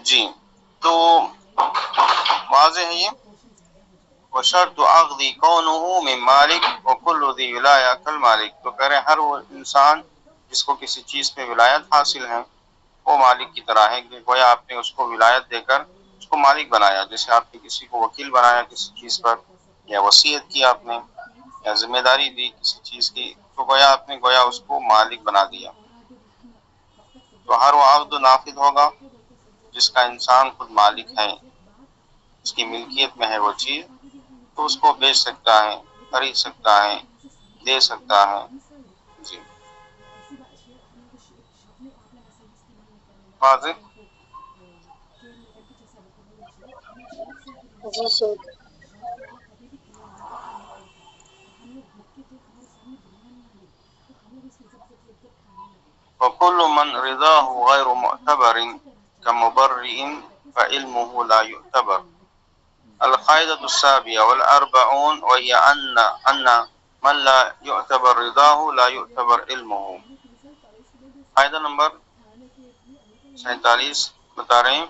جی تو واضح ہے یہ. وشرط عقد کونه من مالک وكل ذی ولایہ کالمالک. تو کہہ رہے ہر وہ انسان جس کو کسی چیز پہ ولایت حاصل ہے وہ مالک کی طرح ہے. گویا آپ نے اس کو ولایت دے کر اس کو مالک بنایا. جیسے آپ نے کسی کو وکیل بنایا کسی چیز پر، یا وصیت کی آپ نے، یا ذمہ داری دی کسی چیز کی، تو گویا اس کو مالک بنا دیا. تو ہر وہ عقد نافذ ہوگا جس کا انسان خود مالک ہے، اس کی ملکیت میں ہے وہ چیز، تو اس کو بیچ سکتا ہے، خرید سکتا ہے، دے سکتا ہے. جی واضح. جی شیخ. وكل من رضاه غير معتبر كمبرئ فعلمه لا يعتبر. القاعدة السابعة والأربعون وهي أن من لا يعتبر رضاه لا يعتبر علمه. قاعدہ نمبر 47 بتا رہے ہیں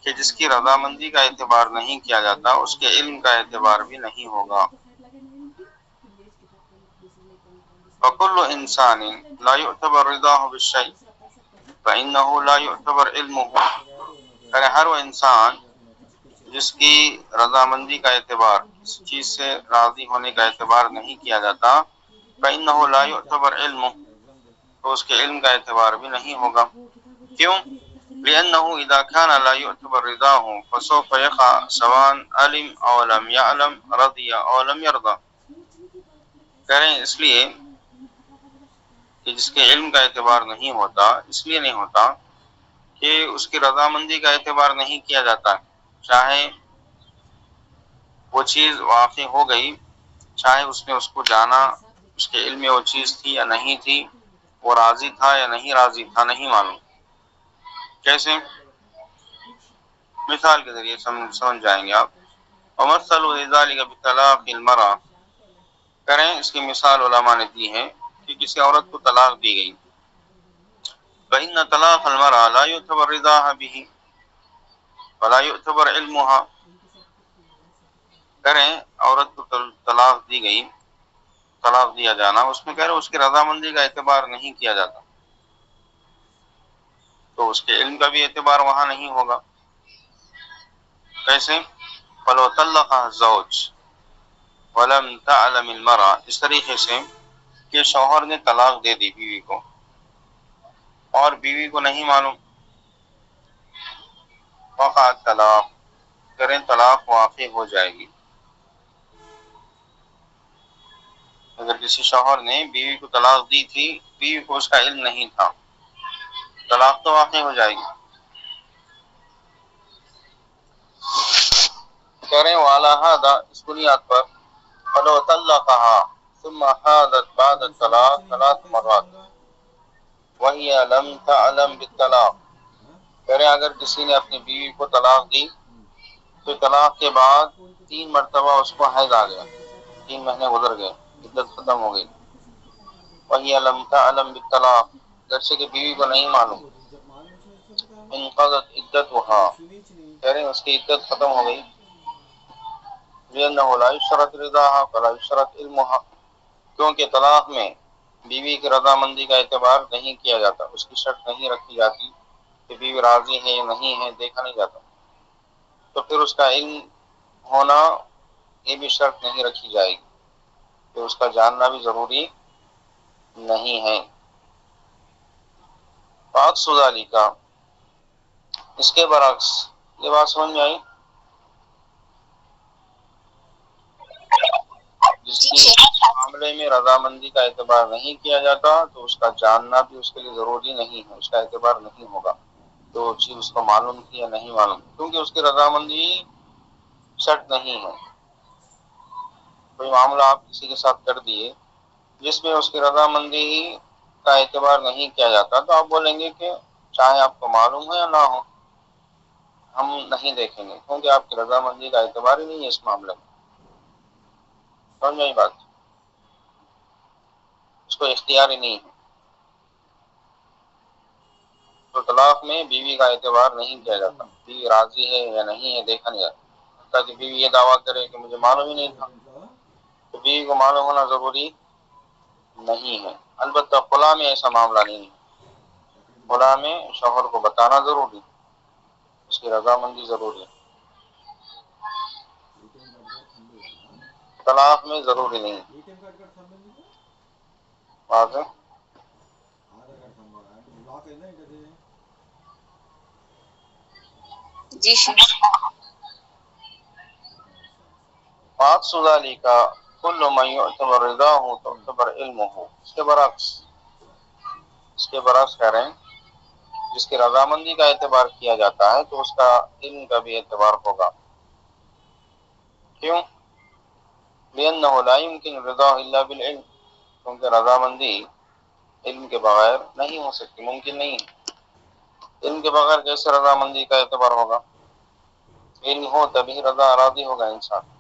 کہ جس کی رضامندی کا اعتبار نہیں کیا جاتا اس کے علم کا اعتبار بھی نہیں ہوگا. وكل إنسان لا يعتبر رضاه بالشيء فإنه لا يعتبر علمه. ہر وہ انسان جس کی رضامندی کا اعتبار اس چیز سے راضی ہونے کا اعتبار نہیں کیا جاتا فإنه لا يعتبر علمه، تو اس کے علم کا اعتبار بھی نہیں ہوگا. کیوں؟ لأنه إذا كان لا يعتبر رضاه فسوف يقع سواء علم أو لم يعلم رضي أو لم يرضى. کہہ رہے ہیں اس لیے کہ جس کے علم کا اعتبار نہیں ہوتا اس لیے نہیں ہوتا کہ اس کی رضامندی کا اعتبار نہیں کیا جاتا. چاہے وہ چیز واقع ہو گئی، چاہے اس نے اس کو جانا، اس کے علم میں وہ چیز تھی یا نہیں تھی، وہ راضی تھا یا نہیں راضی تھا، نہیں معلوم. کیسے؟ مثال کے ذریعے سمجھ جائیں گے آپ. ومثل ذلك بطلاق المرأة. کریں اس کی مثال علماء نے دی ہے کہ کسی عورت کو طلاق دی گئی. فإن طلاق المرأة لا يعتبر رضاها به ولا يعتبر علمها. کریں عورت کو طلاق دی گئی، طلاق دیا جانا، اس میں کہہ رہے اس کی رضامندی کا اعتبار نہیں کیا جاتا، تو اس کے علم کا بھی اعتبار وہاں نہیں ہوگا. کیسے؟ فلو طلقها الزوج ولم تعلم المرأة. اس طریقے سے کہ شوہر نے طلاق دے دی بیوی کو اور بیوی کو نہیں معلوم، وقع طلاق، کریں طلاق واقع ہو جائے گی. اگر کسی شوہر نے بیوی کو طلاق دی تھی، بیوی کو اس کا علم نہیں تھا، طلاق تو واقع ہو جائے گی. کریں والا ہذا، اس بنیاد پر فلو طلقها ثم حاضت بعد الطلاق 3 مرات وهي لم تعلم بالطلاق. کریں اگر کسی نے اپنی بیوی کو طلاق دی تو طلاق کے بعد 3 مرتبہ اس کو حیض آ گیا، 3 مہینے گزر گئے، عدت ختم ہو گئی، وہی لم تعلم بالطلاق، گرچہ کہ بیوی کو نہیں معلوم، انقضت عدتها، کہہ رہے ہیں اس کی عدت ختم ہو گئی، لأنه لا يشترط رضاها فلا يشترط علمها، کیونکہ طلاق میں بیوی کی رضامندی کا اعتبار نہیں کیا جاتا، اس کی شرط نہیں رکھی جاتی کہ بیوی راضی ہے یا نہیں ہے، دیکھا نہیں جاتا، تو پھر اس کا علم ہونا یہ بھی شرط نہیں رکھی جائے گی کہ اس کا جاننا بھی ضروری نہیں ہے۔ فعکس ذالک، اس کے برعکس، یہ بات سمجھ میں آئی؟ جس جی کی شیخ۔ معاملے میں رضامندی کا اعتبار نہیں کیا جاتا تو اس کا جاننا بھی اس کے لیے ضروری نہیں ہے، اس کا اعتبار نہیں ہوگا تو چیز اس کو معلوم تھی یا نہیں معلوم، کیونکہ اس کی رضامندی شرط نہیں ہے۔ کوئی معاملہ آپ کسی کے ساتھ کر دیے جس میں اس کی رضامندی کا اعتبار نہیں کیا جاتا تو آپ بولیں گے کہ چاہے آپ کو معلوم ہو یا نہ ہو ہم نہیں دیکھیں گے، کیونکہ آپ کی رضامندی کا اعتبار ہی نہیں ہے اس معاملے میں۔ سمجھ میں آئی بات؟ اس کو اختیار ہی نہیں ہے۔ تو طلاق میں بیوی کا اعتبار نہیں کیا جاتا، بیوی راضی ہے یا نہیں ہے دیکھا نہیں جاتا، تاکہ بیوی یہ دعویٰ کرے کہ مجھے معلوم ہی نہیں تھا، تو بیوی کو معلوم ہونا ضروری نہیں ہے۔ البتہ خلا میں ایسا معاملہ نہیں ہے، خلا میں شوہر کو بتانا ضروری، اس کی رضامندی ضروری ہے، طلاق میں ضروری نہیں ہے۔ واضح؟ جی شیخ۔ فعکس ذالک کل من یعتبر رضاہ تعتبر علمہ، اس کے برعکس کہہ رہے ہیں جس کی رضامندی کا اعتبار کیا جاتا ہے تو اس کا علم کا بھی اعتبار ہوگا۔ کیوں؟ لأنه لا يمكن الرضا الا بالعلم، کیونکہ رضامندی علم کے بغیر نہیں ہو سکتی، ممکن نہیں ہے۔ علم کے بغیر کیسے رضامندی کا اعتبار ہوگا؟ علم ہو تبھی رضا راضی ہوگا انسان۔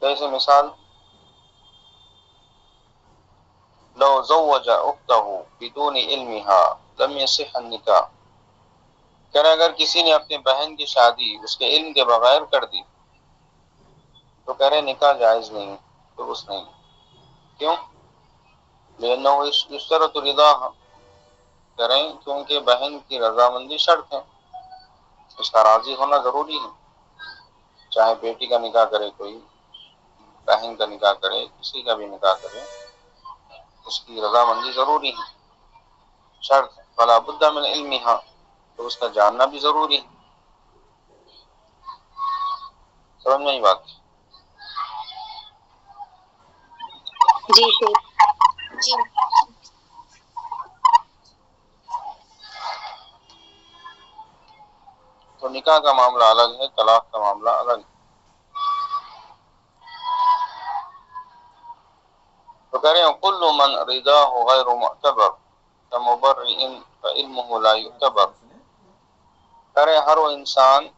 جیسے مثال، لو زوج اخته بدون علمها لم يصح النکاح، کہ اگر کسی نے اپنی بہن کی شادی اس کے علم کے بغیر کر دی تو کہہ رہے نکاح جائز نہیں، درست نہیں۔ کیوں؟ لأنه یشترط رضاها، کہہ رہے ہیں کیونکہ بہن کی رضامندی شرط ہے، اس کا راضی ہونا ضروری ہے، چاہے بیٹی کا نکاح کرے کوئی، بہن کا نکاح کرے، کسی کا بھی نکاح کرے، اس کی رضامندی ضروری ہے، شرط ہے۔ فلا بد من علمها، تو اس کا جاننا بھی ضروری ہے۔ سمجھ میں آئی بات؟ جی شیخ۔ جی تو نکاح کا معاملہ الگ ہے، طلاق کا معاملہ الگ ہے۔ تو کہہ رہے ہیں کل من رضاہ غیر معتبر کمبرئ فعلمہ لا یعتبر، کہہ رہے ہیں ہر وہ انسان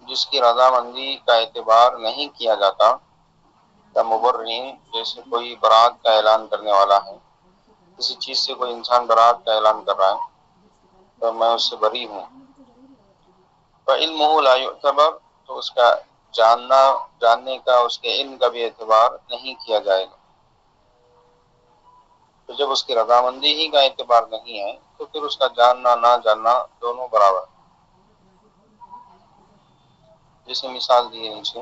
جس کی رضامندی کا اعتبار نہیں کیا جاتا، کمبرئ جیسے کوئی برات کا اعلان کرنے والا ہے، کسی چیز سے کوئی انسان برات کا اعلان کر رہا ہے تو میں اس سے بری ہوں، فعلمہ لا یعتبر، تو اس کا جاننے کا، اس کے علم کا بھی اعتبار نہیں کیا جائے گا۔ تو جب اس کی رضامندی ہی کا اعتبار نہیں ہے تو پھر اس کا جاننا نہ جاننا دونوں برابر۔ جیسے مثال دی ہے نیچے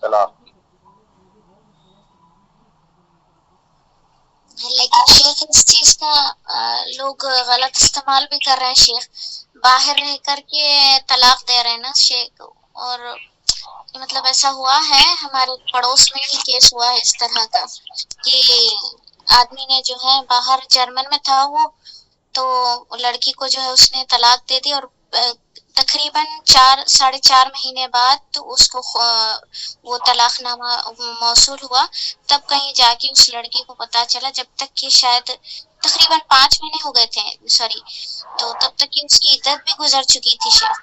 طلاق کی۔ لیکن شیخ اس چیز کا لوگ غلط استعمال بھی کر رہے ہیں شیخ، باہر رہ کر کے طلاق دے رہے ہیں نا شیخ، اور مطلب ایسا ہوا ہے ہمارے پڑوس میں ہی کیس ہوا ہے اس طرح کا کہ آدمی نے جو ہے باہر جرمن میں تھا وہ، تو لڑکی کو جو ہے اس نے طلاق دے دی، اور تقریباً 4.5 مہینے بعد تو اس کو وہ طلاق نامہ موصول ہوا، تب کہیں جا کے اس لڑکی کو پتا چلا، جب تک کہ شاید تقریباً 5 مہینے ہو گئے تھے سوری، تو تب تک کہ اس کی عدت بھی گزر چکی تھی شیخ۔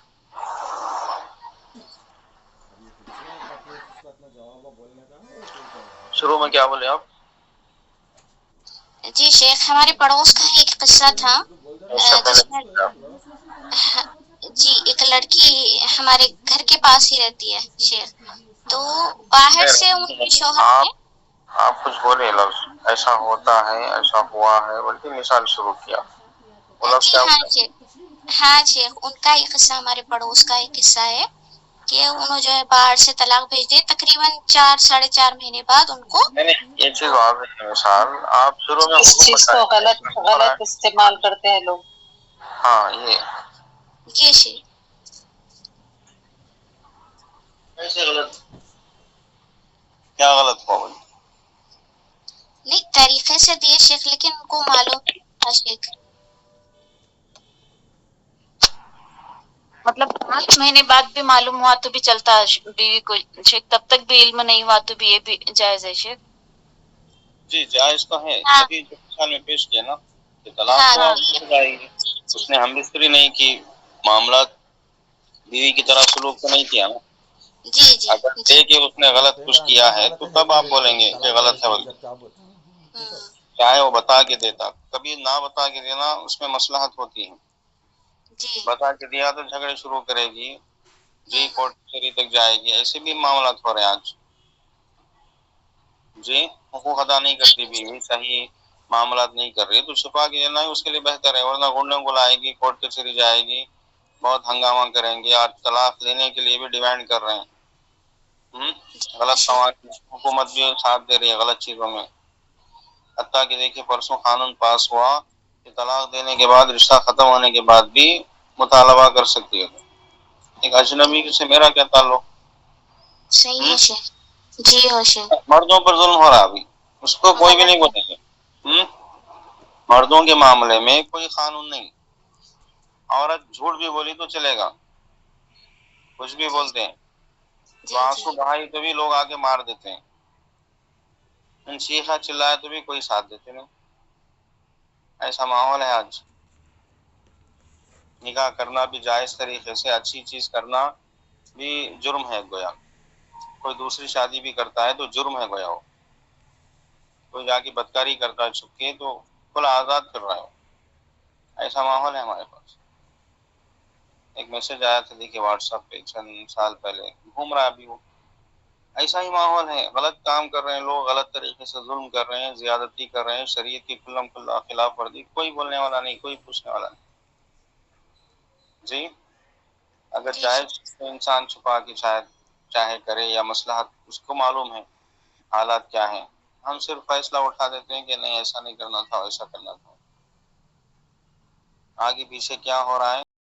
شروع میں کیا بولے آپ؟ جی شیخ، ہمارے پڑوس کا ایک قصہ تھا اس سے پہلے جس میں جی ایک لڑکی ہمارے گھر کے پاس ہی رہتی ہے شیخ، تو باہر سے ان کے شوہر نے آپ کچھ بولے لفظ ایسا ہوتا ہے، ایسا ہوا ہے، بلکہ مثال شروع کیا، وہ لفظ جی کیا ہاں شیخ، ہاں شیخ، ان کا ایک قصہ ہمارے پڑوس کا ایک قصہ ہے کہ انہوں جو ہے باہر سے طلاق بھیج دی، تقریباً 4 مہینے بعد ان کو نہیں نہیں، یہ چیز واضح ہے، مثال آپ شروع میں اس حکم چیز کو غلط استعمال کرتے ہیں لوگ. ہاں یہ جی شیخ ایسے غلط کیا غلط ہوا بھائی؟ نہیں طریقے سے دیے شیخ، لیکن ان کو معلوم تھا شیخ، مطلب 5 مہینے بعد بھی معلوم ہوا تو بھی چلتا ہے بیوی کو شیخ، تب تک بھی علم نہیں ہوا تو بھی یہ بھی جائز ہے شیخ. جی جائز تو ہے، ہاں ابھی جو مثال میں پیش کیا نا کہ طلاق ہاں ہوا جی ہو جائے گی، اس نے ہم بستری نہیں کی، معاملات بیوی کی طرح سلوک تو نہیں کیا نا. جی جی اگر جی دیکھے اس نے غلط کچھ کیا ہے تو تب آپ بولیں گے کہ غلط ہے، بلکہ چاہے وہ بتا کے دیتا، کبھی نہ بتا کے دینا اس میں مصلحت ہوتی ہے. جی بتا کے دیا تو جھگڑے شروع کرے گی، جی کورٹ کچہری تک جائے گی، ایسے بھی معاملات ہو رہے ہیں آج. جی حقوق ادا نہیں کرتی بیوی، صحیح معاملات نہیں کر رہی تو چھپا کے دینا ہی اس کے لیے بہتر ہے، ورنہ گنڈوں کو لائے گی، کورٹ کچہری جائے گی، بہت ہنگامہ کریں گے. آج طلاق لینے کے لیے بھی ڈیمانڈ کر رہے ہیں. غلط شیخ سماج حکومت بھی ساتھ دے رہی ہے غلط چیزوں میں. حتیٰ کہ دیکھیے پرسوں قانون پاس ہوا کہ طلاق دینے کے بعد، رشتہ ختم ہونے کے بعد بھی مطالبہ کر سکتی ہے. ایک اجنبی سے میرا کیا تعلق؟ صحیح ہے شیخ، جی ہو شیخ، مردوں پر ظلم ہو رہا ابھی، اس کو کوئی بھی نہیں غلط ہے. بولیں گے. مردوں کے معاملے میں کوئی قانون نہیں. عورت جھوٹ بھی بولی تو چلے گا، کچھ بھی جی بولتے ہیں تو جی آنسو جی بہائی تو بھی لوگ آگے مار دیتے ہیں، چیخا چلائے تو بھی کوئی ساتھ دیتے نہیں. ایسا ماحول ہے آج. نکاح کرنا بھی جائز طریقے سے، اچھی چیز کرنا بھی جرم ہے گویا. کوئی دوسری شادی بھی کرتا ہے تو جرم ہے گویا. ہو کوئی جا کے بدکاری کرتا ہے چھپ کے تو کھلا آزاد کر رہا ہے. ایسا ماحول ہے ہمارے پاس. ایک میسج آیا تھا دیکھیے واٹس ایپ پہ چند سال پہلے، گھوم رہا ہے ابھی وہ. ایسا ہی ماحول ہے، غلط کام کر رہے ہیں لوگ، غلط طریقے سے ظلم کر رہے ہیں، زیادتی کر رہے ہیں، شریعت کی کھلم کھلا خلاف ورزی، کوئی بولنے والا نہیں، کوئی پوچھنے والا نہیں. جی اگر جی جائز شیخ تو انسان چھپا کے شاید چاہے کرے، یا مصلحت اس کو معلوم ہے حالات کیا ہیں. ہم صرف فیصلہ اٹھا دیتے ہیں کہ نہیں ایسا نہیں کرنا تھا، ایسا کرنا تھا. آگے پیچھے کیا ہو رہا ہے